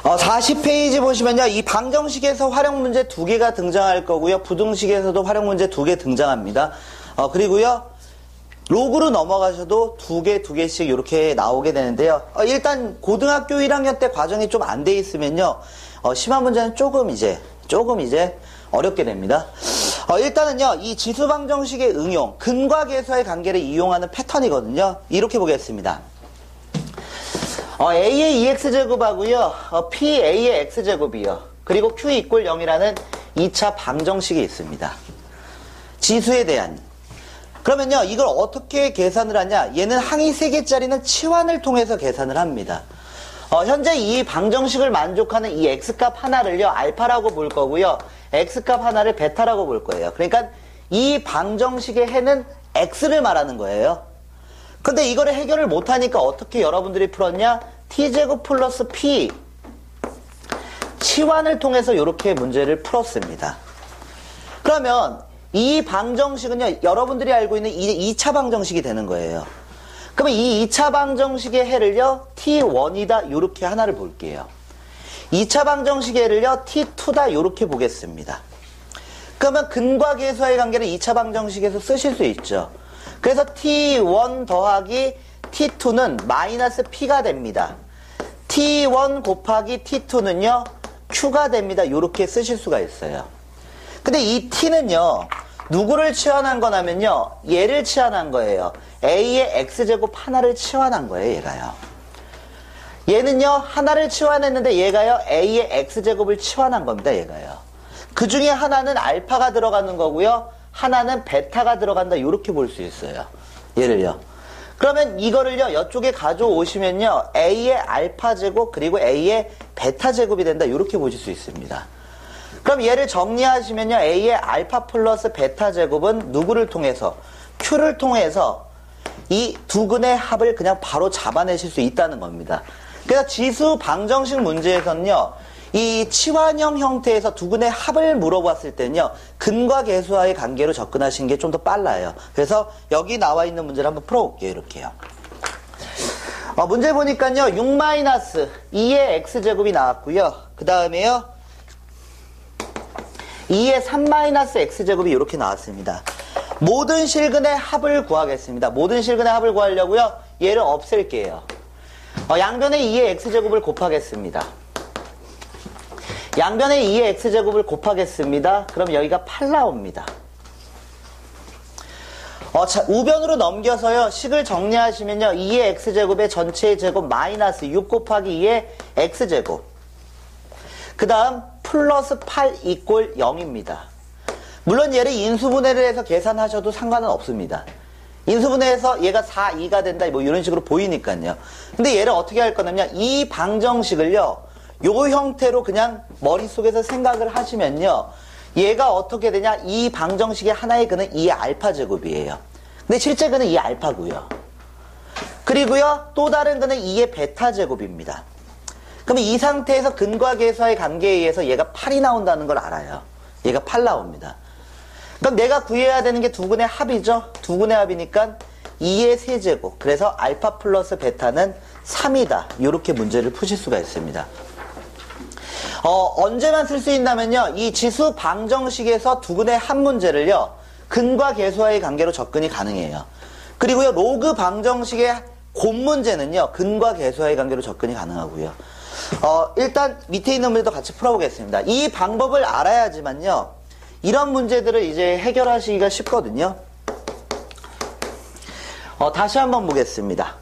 40페이지 보시면요. 이 방정식에서 활용 문제 2개가 등장할 거고요. 부등식에서도 활용 문제 2개 등장합니다. 그리고요. 로그로 넘어가셔도 2개씩 이렇게 나오게 되는데요. 일단 고등학교 1학년 때 과정이 좀 안 돼 있으면요. 심한 문제는 조금 이제 어렵게 됩니다. 일단은요, 이 지수 방정식의 응용, 근과 계수의 관계를 이용하는 패턴이거든요. 이렇게 보겠습니다. a의 2x제곱하고요, pa의 x제곱이요. 그리고 q 이꼴 0이라는 2차 방정식이 있습니다. 지수에 대한. 그러면요, 이걸 어떻게 계산을 하냐? 얘는 항이 3개짜리는 치환을 통해서 계산을 합니다. 현재 이 방정식을 만족하는 이 x값 하나를요 알파라고 볼 거고요 x값 하나를 베타라고 볼 거예요. 그러니까 이 방정식의 해는 x를 말하는 거예요. 근데 이거를 해결을 못하니까 어떻게 여러분들이 풀었냐? t제곱 플러스 p 치환을 통해서 이렇게 문제를 풀었습니다. 그러면 이 방정식은요 여러분들이 알고 있는 2차 방정식이 되는 거예요. 그러면 이 2차 방정식의 해를요 t1이다 이렇게 하나를 볼게요. 2차 방정식의 해를요 t2다 이렇게 보겠습니다. 그러면 근과 계수의 관계를 2차 방정식에서 쓰실 수 있죠. 그래서 t1 더하기 t2는 마이너스 p가 됩니다. t1 곱하기 t2는요 q가 됩니다. 이렇게 쓰실 수가 있어요. 근데 이 t는요 누구를 치환한 거냐면요 얘를 치환한 거예요. a의 x제곱 하나를 치환한 거예요. 얘가요. 얘는요 하나를 치환했는데 얘가요 a의 x제곱을 치환한 겁니다. 얘가요. 그 중에 하나는 알파가 들어가는 거고요 하나는 베타가 들어간다. 이렇게 볼 수 있어요. 얘를요. 그러면 이거를요 이쪽에 가져오시면요 a의 알파제곱 그리고 a의 베타제곱이 된다. 이렇게 보실 수 있습니다. 그럼 얘를 정리하시면요 a의 알파 플러스 베타 제곱은 누구를 통해서? q를 통해서 이 두 근의 합을 그냥 바로 잡아내실 수 있다는 겁니다. 그래서 지수 방정식 문제에서는요 이 치환형 형태에서 두 근의 합을 물어봤을 때는요, 근과 계수와의 관계로 접근하시는 게 좀 더 빨라요. 그래서 여기 나와 있는 문제를 한번 풀어볼게요. 이렇게요. 문제 보니까요, 6-2의 x제곱이 나왔고요. 그 다음에요, 2의 3-x제곱이 이렇게 나왔습니다. 모든 실근의 합을 구하겠습니다. 모든 실근의 합을 구하려고요, 얘를 없앨게요. 양변에 2의 x제곱을 곱하겠습니다. 양변에 2의 x제곱을 곱하겠습니다. 그럼 여기가 8 나옵니다. 자, 우변으로 넘겨서요, 식을 정리하시면요, 2의 x제곱의 전체의 제곱 마이너스 6 곱하기 2의 x제곱. 그 다음, 플러스 8 이꼴 0입니다. 물론 얘를 인수분해를 해서 계산하셔도 상관은 없습니다. 인수분해해서 얘가 4, 2가 된다, 뭐 이런 식으로 보이니까요. 근데 얘를 어떻게 할 거냐면, 이 방정식을요, 요 형태로 그냥 머릿속에서 생각을 하시면요, 얘가 어떻게 되냐, 이 방정식의 하나의 근은 2의 알파 제곱이에요. 근데 실제 근은 2의 알파고요. 그리고요, 또 다른 근은 2의 베타 제곱입니다. 그러면 이 상태에서 근과 계수와의 관계에 의해서 얘가 8이 나온다는 걸 알아요. 얘가 8 나옵니다. 그럼 내가 구해야 되는 게 두 근의 합이죠. 두 근의 합이니까 2의 세제곱. 그래서 알파 플러스 베타는 3이다. 이렇게 문제를 푸실 수가 있습니다. 언제만 쓸 수 있냐면요, 이 지수 방정식에서 두 근의 합 문제를요, 근과 계수와의 관계로 접근이 가능해요. 그리고요, 로그 방정식의 곱 문제는요, 근과 계수와의 관계로 접근이 가능하고요. 일단 밑에 있는 문제도 같이 풀어보겠습니다. 이 방법을 알아야지만요, 이런 문제들을 이제 해결하시기가 쉽거든요. 다시 한번 보겠습니다.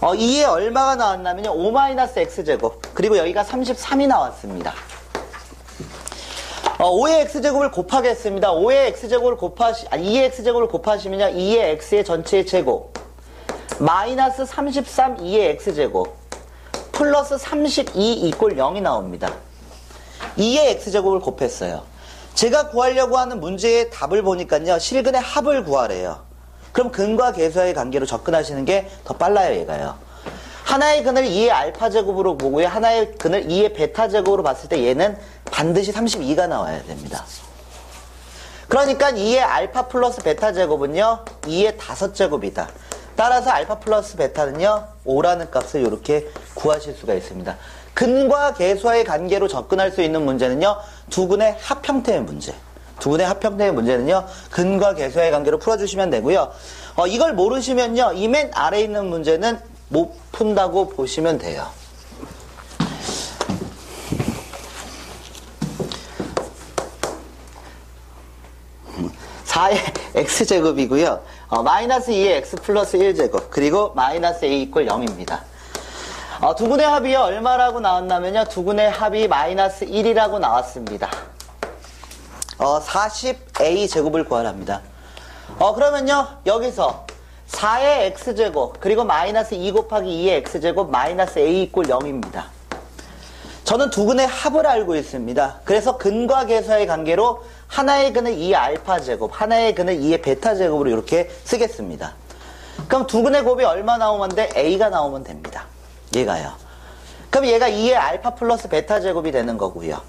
2에 얼마가 나왔냐면요, 5-x제곱. 그리고 여기가 33이 나왔습니다. 5의 x제곱을 곱하겠습니다. 2의 x제곱을 곱하시면요, 2의 x의 전체의 제곱. 마이너스 33, 2의 x제곱. 플러스 32 이꼴 0이 나옵니다. 2의 x제곱을 곱했어요. 제가 구하려고 하는 문제의 답을 보니까요, 실근의 합을 구하래요. 그럼 근과 계수와의 관계로 접근하시는 게 더 빨라요, 얘가요. 하나의 근을 2의 알파 제곱으로 보고요, 하나의 근을 2의 베타 제곱으로 봤을 때 얘는 반드시 32가 나와야 됩니다. 그러니까 2의 알파 플러스 베타 제곱은요, 2의 5제곱이다. 따라서 알파 플러스 베타는요, 5라는 값을 이렇게 구하실 수가 있습니다. 근과 계수와의 관계로 접근할 수 있는 문제는요, 두 근의 합 형태의 문제. 두 근의 합 형태의 문제는요, 근과 계수와의 관계로 풀어주시면 되고요. 이걸 모르시면요, 이 맨 아래에 있는 문제는 못 푼다고 보시면 돼요. 4의 x제곱이고요. 마이너스 2의 x 플러스 1제곱. 그리고 마이너스 a 이꼴 0입니다. 두 근의 합이요, 얼마라고 나왔냐면요, 두 근의 합이 마이너스 1이라고 나왔습니다. 40a 제곱을 구하랍니다. 그러면요, 여기서 4의 x제곱, 그리고 마이너스 2 곱하기 2의 x제곱, 마이너스 a 이꼴 0입니다. 저는 두 근의 합을 알고 있습니다. 그래서 근과 계수와의 관계로 하나의 근을 2의 알파 제곱, 하나의 근을 2의 베타 제곱으로 이렇게 쓰겠습니다. 그럼 두 근의 곱이 얼마 나오면 돼? a가 나오면 됩니다. 얘가요. 그럼 얘가 2의 알파 플러스 베타 제곱이 되는 거고요.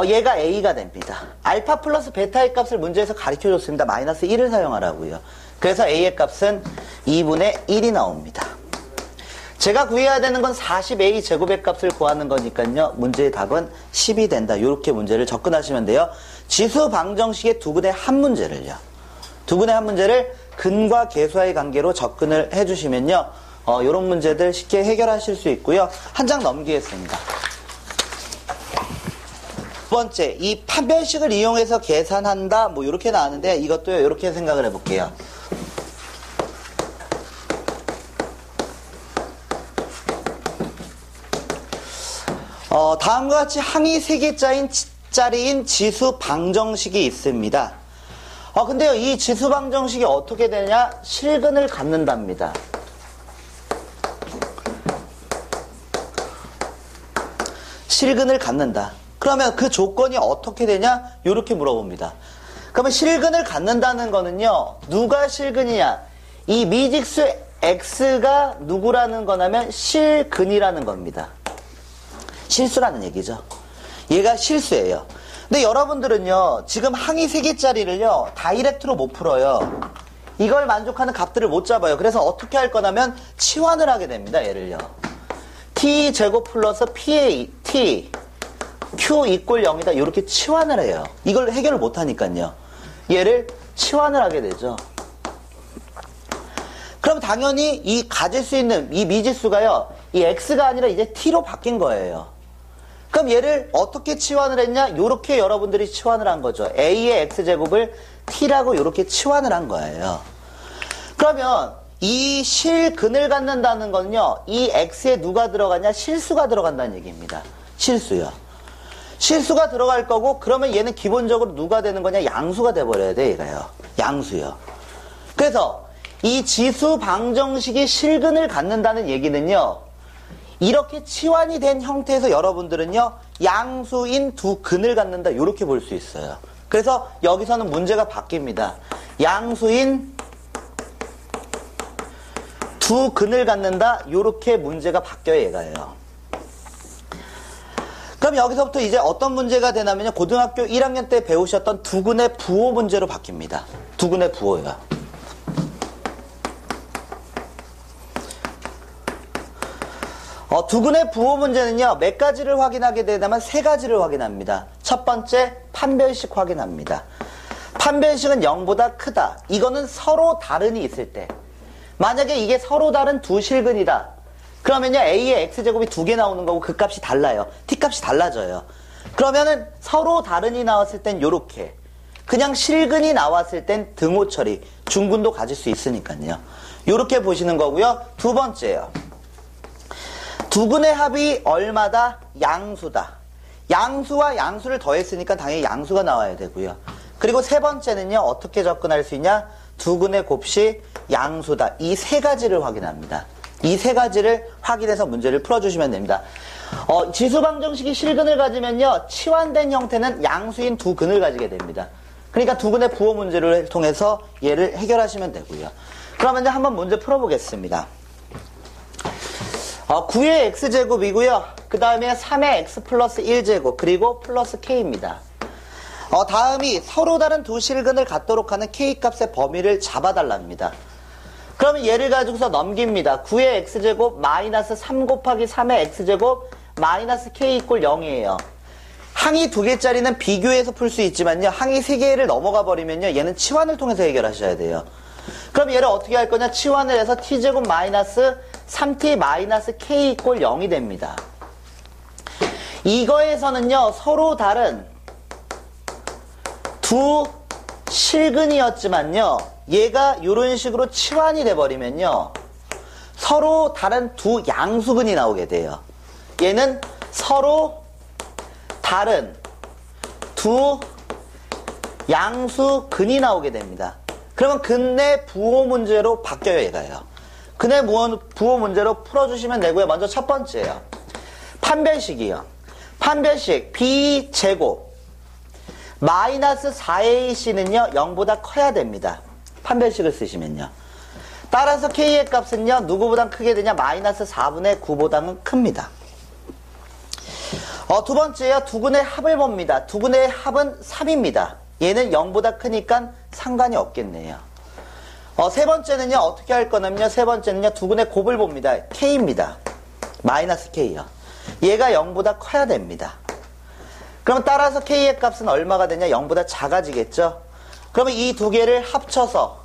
얘가 a가 됩니다. 알파 플러스 베타의 값을 문제에서 가르쳐줬습니다. 마이너스 1을 사용하라고요. 그래서 a의 값은 2분의 1이 나옵니다. 제가 구해야 되는 건 40a 제곱의 값을 구하는 거니까요, 문제의 답은 10이 된다. 이렇게 문제를 접근하시면 돼요. 지수 방정식의 두 근의 합 문제를요, 두 근의 합 문제를 근과 계수와의 관계로 접근을 해주시면요, 이런 문제들 쉽게 해결하실 수 있고요. 한 장 넘기겠습니다. 두 번째, 이 판별식을 이용해서 계산한다, 뭐 이렇게 나왔는데, 이것도 이렇게 생각을 해볼게요. 다음과 같이 항이 3개짜리인 지수 방정식이 있습니다. 근데요, 이 지수 방정식이 어떻게 되냐? 실근을 갖는답니다. 실근을 갖는다. 그러면 그 조건이 어떻게 되냐? 이렇게 물어봅니다. 그러면 실근을 갖는다는 거는요, 누가 실근이냐? 이 미직수 x가 누구라는 거냐면 실근이라는 겁니다. 실수라는 얘기죠. 얘가 실수예요. 근데 여러분들은요, 지금 항이 3개짜리를요, 다이렉트로 못 풀어요. 이걸 만족하는 값들을 못 잡아요. 그래서 어떻게 할 거냐면, 치환을 하게 됩니다, 얘를요. t제곱 플러스 p의 t, q 이꼴 0이다. 이렇게 치환을 해요. 이걸 해결을 못 하니까요. 얘를 치환을 하게 되죠. 그럼 당연히 이 가질 수 있는 이 미지수가요, 이 x가 아니라 이제 t로 바뀐 거예요. 그럼 얘를 어떻게 치환을 했냐? 요렇게 여러분들이 치환을 한 거죠. a의 x제곱을 t라고 요렇게 치환을 한 거예요. 그러면 이 실근을 갖는다는 건요, 이 x에 누가 들어가냐? 실수가 들어간다는 얘기입니다. 실수요. 실수가 들어갈 거고, 그러면 얘는 기본적으로 누가 되는 거냐? 양수가 돼버려야 돼, 얘가요. 양수요. 그래서 이 지수 방정식이 실근을 갖는다는 얘기는요, 이렇게 치환이 된 형태에서 여러분들은요, 양수인 두 근을 갖는다, 이렇게 볼 수 있어요. 그래서 여기서는 문제가 바뀝니다. 양수인 두 근을 갖는다, 이렇게 문제가 바뀌어요, 얘가요. 그럼 여기서부터 이제 어떤 문제가 되냐면요, 고등학교 1학년 때 배우셨던 두근의 부호 문제로 바뀝니다. 두근의 부호요. 두근의 부호 문제는요, 몇 가지를 확인하게 되냐면 3가지를 확인합니다. 첫 번째, 판별식 확인합니다. 판별식은 0보다 크다. 이거는 서로 다른이 있을 때. 만약에 이게 서로 다른 두 실근이다. 그러면요, a의 x제곱이 2개 나오는 거고 그 값이 달라요. t값이 달라져요. 그러면은 서로 다른이 나왔을 땐 요렇게. 그냥 실근이 나왔을 땐 등호 처리. 중근도 가질 수 있으니까요. 요렇게 보시는 거고요. 두 번째요. 두근의 합이 얼마다? 양수다. 양수와 양수를 더했으니까 당연히 양수가 나와야 되고요. 그리고 세 번째는요, 어떻게 접근할 수 있냐? 두근의 곱식 양수다. 이 3가지를 확인합니다. 이 3가지를 확인해서 문제를 풀어주시면 됩니다. 지수방정식이 실근을 가지면요, 치환된 형태는 양수인 두 근을 가지게 됩니다. 그러니까 두근의 부호 문제를 통해서 얘를 해결하시면 되고요. 그러면 이제 한번 문제 풀어보겠습니다. 9의 x제곱이고요. 그 다음에 3의 x 플러스 1제곱, 그리고 플러스 k입니다. 다음이 서로 다른 두 실근을 갖도록 하는 k값의 범위를 잡아달랍니다. 그러면 얘를 가지고서 넘깁니다. 9의 x제곱 마이너스 3 곱하기 3의 x제곱 마이너스 k 이꼴 0이에요. 항이 2개짜리는 비교해서 풀 수 있지만요, 항이 3개를 넘어가 버리면요, 얘는 치환을 통해서 해결하셔야 돼요. 그럼 얘를 어떻게 할 거냐? 치환을 해서 t제곱 마이너스 3t 마이너스 k 이꼴 0이 됩니다. 이거에서는요, 서로 다른 두 실근이었지만요, 얘가 이런 식으로 치환이 돼버리면요, 서로 다른 두 양수근이 나오게 돼요. 얘는 서로 다른 두 양수근이 나오게 됩니다. 그러면 근의 부호 문제로 바뀌어요, 얘가요. 근의 부호 문제로 풀어주시면 되고요. 먼저 첫 번째요. 판별식이요. 판별식 b제곱 마이너스 4ac는요, 0보다 커야 됩니다. 판별식을 쓰시면요. 따라서 k의 값은요, 누구보다 크게 되냐? 마이너스 4분의 9보다는 큽니다. 두 번째요. 두근의 합을 봅니다. 두근의 합은 3입니다. 얘는 0보다 크니까 상관이 없겠네요. 세 번째는요, 어떻게 할 거냐면요, 세 번째는요, 두근의 곱을 봅니다. k입니다. 마이너스 k요. 얘가 0보다 커야 됩니다. 그럼 따라서 k의 값은 얼마가 되냐? 0보다 작아지겠죠? 그러면 이 두 개를 합쳐서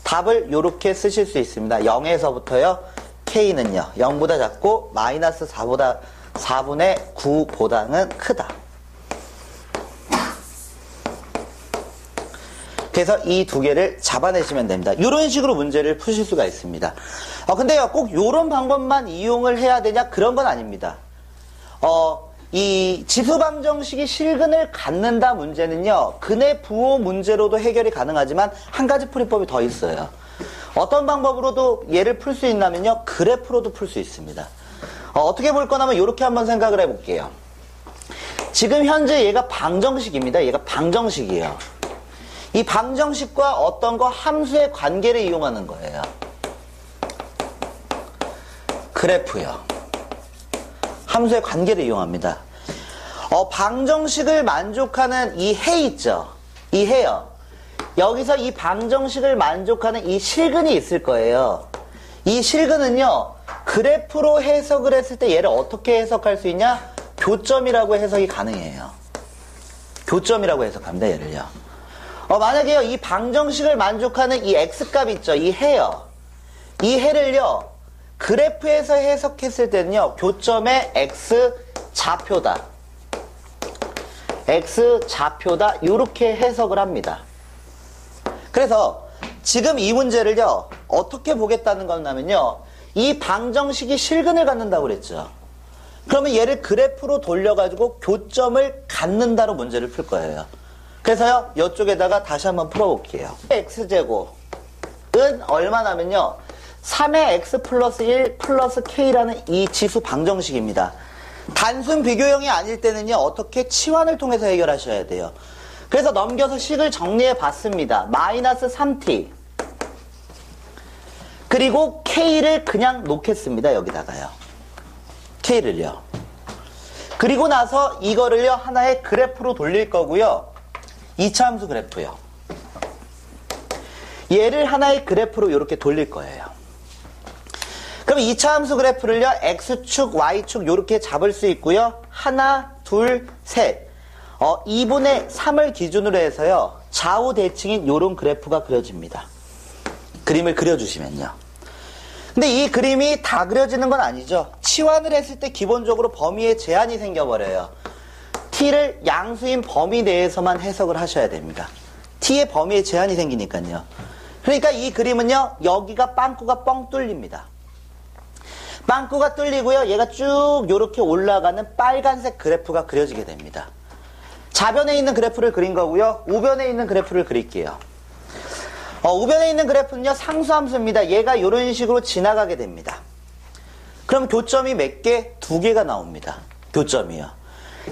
답을 이렇게 쓰실 수 있습니다. 0에서부터요, k는요, 0보다 작고 마이너스 4분의 9보다는 크다. 그래서 이 두 개를 잡아내시면 됩니다. 이런 식으로 문제를 푸실 수가 있습니다. 근데요, 꼭 이런 방법만 이용을 해야 되냐? 그런 건 아닙니다. 이 지수방정식이 실근을 갖는다 문제는요, 근의 부호 문제로도 해결이 가능하지만 한 가지 풀이법이 더 있어요. 어떤 방법으로도 얘를 풀 수 있냐면요, 그래프로도 풀 수 있습니다. 어떻게 볼 거냐면 이렇게 한번 생각을 해볼게요. 지금 현재 얘가 방정식입니다. 얘가 방정식이에요. 이 방정식과 어떤 거 함수의 관계를 이용하는 거예요. 그래프요. 함수의 관계를 이용합니다. 방정식을 만족하는 이 해 있죠? 이 해요. 여기서 이 방정식을 만족하는 이 실근이 있을 거예요. 이 실근은요, 그래프로 해석을 했을 때 얘를 어떻게 해석할 수 있냐? 교점이라고 해석이 가능해요. 교점이라고 해석합니다, 얘를요. 만약에요, 이 방정식을 만족하는 이 x값 있죠? 이 해요. 이 해를요, 그래프에서 해석했을 때는요, 교점의 x 좌표다. x 좌표다. 이렇게 해석을 합니다. 그래서 지금 이 문제를요, 어떻게 보겠다는 거냐면요, 이 방정식이 실근을 갖는다고 그랬죠. 그러면 얘를 그래프로 돌려가지고 교점을 갖는다로 문제를 풀 거예요. 그래서요, 이쪽에다가 다시 한번 풀어볼게요. x제곱은 얼마냐면요, 3의 x 플러스 1 플러스 k라는 이 지수 방정식입니다. 단순 비교형이 아닐 때는요, 어떻게 치환을 통해서 해결하셔야 돼요. 그래서 넘겨서 식을 정리해 봤습니다. 마이너스 3t. 그리고 k를 그냥 놓겠습니다. 여기다가요. k를요. 그리고 나서 이거를요, 하나의 그래프로 돌릴 거고요. 2차 함수 그래프요. 얘를 하나의 그래프로 이렇게 돌릴 거예요. 그럼 2차 함수 그래프를요, x축, y축 이렇게 잡을 수 있고요. 하나, 둘, 셋. 2분의 3을 기준으로 해서요, 좌우 대칭인 이런 그래프가 그려집니다. 그림을 그려주시면요. 근데 이 그림이 다 그려지는 건 아니죠. 치환을 했을 때 기본적으로 범위에 제한이 생겨버려요. t를 양수인 범위 내에서만 해석을 하셔야 됩니다. t의 범위에 제한이 생기니까요. 그러니까 이 그림은요, 여기가 빵꾸가 뻥 뚫립니다. 빵꾸가 뚫리고요, 얘가 쭉 이렇게 올라가는 빨간색 그래프가 그려지게 됩니다. 좌변에 있는 그래프를 그린 거고요, 우변에 있는 그래프를 그릴게요. 우변에 있는 그래프는요, 상수함수입니다. 얘가 이런 식으로 지나가게 됩니다. 그럼 교점이 몇 개? 2개가 나옵니다. 교점이요.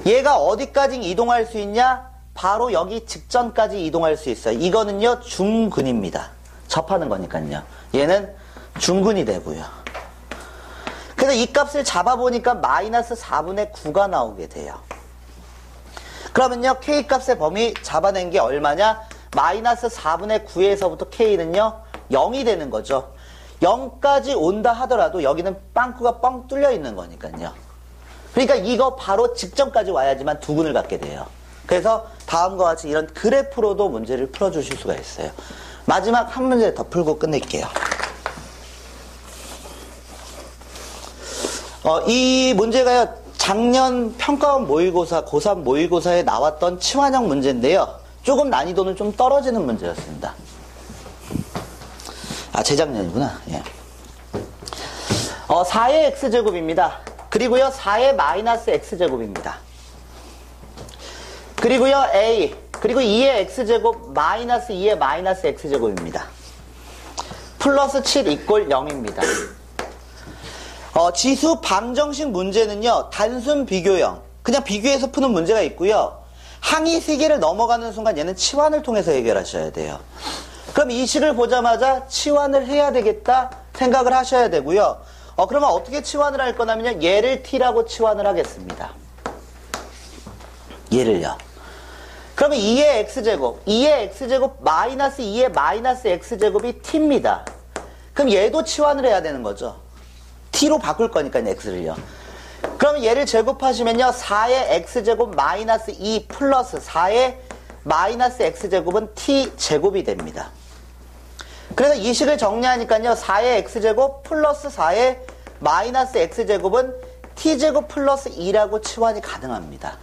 얘가 어디까지 이동할 수 있냐? 바로 여기 직전까지 이동할 수 있어요. 이거는요, 중근입니다. 접하는 거니까요. 얘는 중근이 되고요. 그래서 이 값을 잡아보니까 마이너스 4분의 9가 나오게 돼요. 그러면요, K값의 범위 잡아낸 게 얼마냐? 마이너스 4분의 9에서부터 K는요, 0이 되는 거죠. 0까지 온다 하더라도 여기는 빵꾸가 뻥 뚫려 있는 거니까요. 그러니까 이거 바로 직전까지 와야지만 두근을 갖게 돼요. 그래서 다음과 같이 이런 그래프로도 문제를 풀어주실 수가 있어요. 마지막 한 문제 더 풀고 끝낼게요. 이 문제가요, 작년 평가원 모의고사, 고3 모의고사에 나왔던 치환형 문제인데요. 조금 난이도는 좀 떨어지는 문제였습니다. 재작년이구나. 예. 4의 x제곱입니다. 그리고요, 4의 마이너스 x제곱입니다. 그리고요, a, 그리고 2의 x제곱 마이너스 2의 마이너스 x제곱입니다. 플러스 7 이꼴 0입니다. 지수 방정식 문제는요, 단순 비교형, 그냥 비교해서 푸는 문제가 있고요. 항이 3개를 넘어가는 순간 얘는 치환을 통해서 해결하셔야 돼요. 그럼 이 식을 보자마자 치환을 해야 되겠다 생각을 하셔야 되고요. 그러면 어떻게 치환을 할 거냐면요, 얘를 t라고 치환을 하겠습니다. 얘를요. 그러면 2의 x제곱, 2의 x제곱 마이너스 2의 마이너스 x제곱이 t입니다. 그럼 얘도 치환을 해야 되는 거죠. t로 바꿀 거니까요, x를요. 그럼 얘를 제곱하시면요, 4의 x제곱 마이너스 2 플러스 4의 마이너스 x제곱은 t제곱이 됩니다. 그래서 이 식을 정리하니까요, 4의 x제곱 플러스 4의 마이너스 x제곱은 t제곱 플러스 2라고 치환이 가능합니다.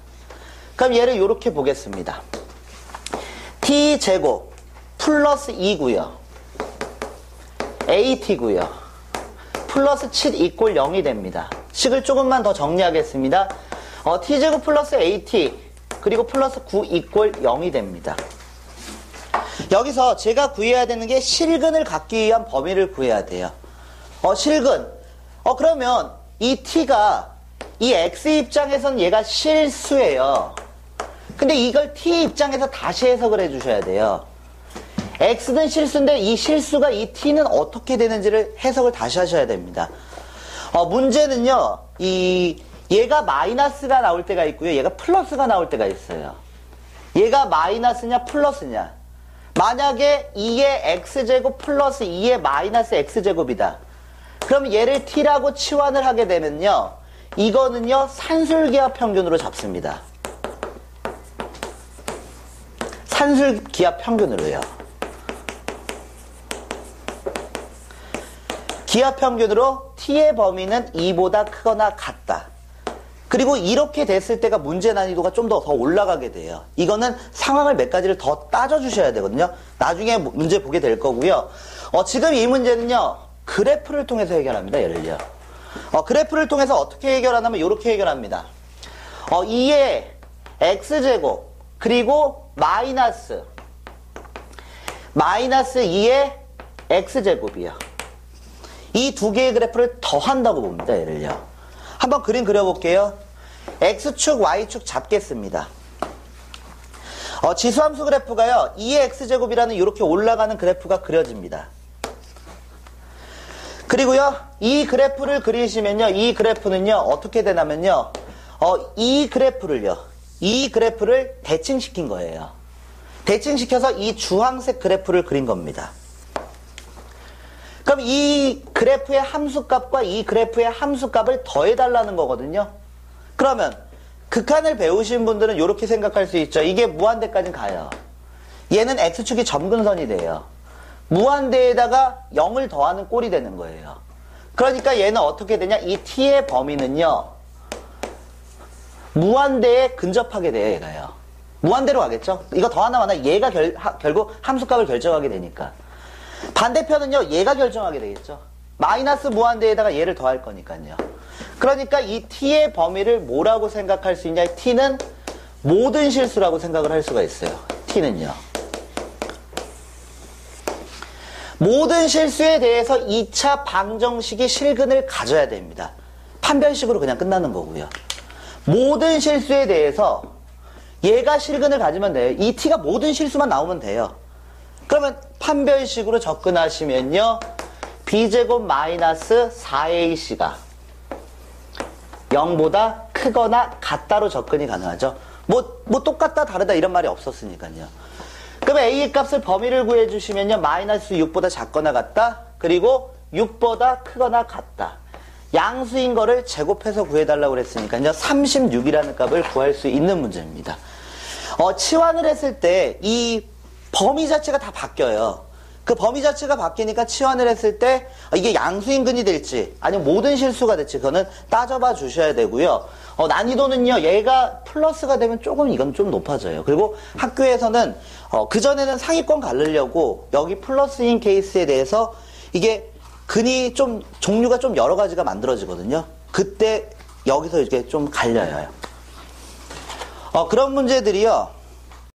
그럼 얘를 이렇게 보겠습니다. t제곱 플러스 2고요. at고요. 플러스 7 이꼴 0이 됩니다. 식을 조금만 더 정리하겠습니다. t제곱 플러스 at 그리고 플러스 9 이꼴 0이 됩니다. 여기서 제가 구해야 되는 게 실근을 갖기 위한 범위를 구해야 돼요. 실근. 그러면 이 t가 이 x 입장에선 얘가 실수예요. 근데 이걸 t 입장에서 다시 해석을 해주셔야 돼요. x는 실수인데 이 실수가 이 t는 어떻게 되는지를 해석을 다시 하셔야 됩니다. 문제는요, 얘가 마이너스가 나올 때가 있고요. 얘가 플러스가 나올 때가 있어요. 얘가 마이너스냐 플러스냐. 만약에 2의 x제곱 플러스 2의 마이너스 x제곱이다. 그럼 얘를 t라고 치환을 하게 되면요. 이거는요. 산술기하 평균으로 잡습니다. 산술기하 평균으로요. 기하 평균으로 t의 범위는 2보다 크거나 같다. 그리고 이렇게 됐을 때가 문제 난이도가 좀 더 올라가게 돼요. 이거는 상황을 몇 가지를 더 따져주셔야 되거든요. 나중에 문제 보게 될 거고요. 지금 이 문제는요. 그래프를 통해서 해결합니다. 예를요. 그래프를 통해서 어떻게 해결하냐면 이렇게 해결합니다. 2의 x제곱 그리고 마이너스 2의 x제곱이요. 이 두 개의 그래프를 더한다고 봅니다. 예를요. 한번 그림 그려볼게요. x축, y축 잡겠습니다. 지수함수 그래프가요. 2의 x제곱이라는 이렇게 올라가는 그래프가 그려집니다. 그리고요. 이 그래프를 그리시면요. 이 그래프는요. 어떻게 되냐면요. 이 그래프를 대칭시킨 거예요. 대칭시켜서 이 주황색 그래프를 그린 겁니다. 그럼 이 그래프의 함수값과 이 그래프의 함수값을 더해달라는 거거든요. 그러면 극한을 배우신 분들은 이렇게 생각할 수 있죠. 이게 무한대까지 가요. 얘는 x축이 점근선이 돼요. 무한대에다가 0을 더하는 꼴이 되는 거예요. 그러니까 얘는 어떻게 되냐. 이 t의 범위는요. 무한대에 근접하게 돼요. 얘가요. 무한대로 가겠죠. 이거 더하나 마나 얘가 결국 함수값을 결정하게 되니까. 반대편은요. 얘가 결정하게 되겠죠. 마이너스 무한대에다가 얘를 더할 거니까요. 그러니까 이 t의 범위를 뭐라고 생각할 수 있냐. t는 모든 실수라고 생각을 할 수가 있어요. t는요. 모든 실수에 대해서 2차 방정식이 실근을 가져야 됩니다. 판별식으로 그냥 끝나는 거고요. 모든 실수에 대해서 얘가 실근을 가지면 돼요. 이 t가 모든 실수만 나오면 돼요. 그러면 판별식으로 접근하시면요. b제곱 마이너스 4ac가 0보다 크거나 같다로 접근이 가능하죠. 뭐 똑같다 다르다 이런 말이 없었으니까요. 그럼 a의 값을 범위를 구해주시면요. 마이너스 6보다 작거나 같다. 그리고 6보다 크거나 같다. 양수인 거를 제곱해서 구해달라고 그랬으니까요. 36이라는 값을 구할 수 있는 문제입니다. 치환을 했을 때 이 범위 자체가 다 바뀌어요. 그 범위 자체가 바뀌니까 치환을 했을 때 이게 양수인근이 될지 아니면 모든 실수가 될지 그거는 따져봐 주셔야 되고요. 난이도는요. 얘가 플러스가 되면 조금 이건 좀 높아져요. 그리고 학교에서는 그전에는 상위권 가르려고 여기 플러스인 케이스에 대해서 이게 근이 좀 종류가 좀 여러 가지가 만들어지거든요. 그때 여기서 이렇게 좀 갈려요. 그런 문제들이요.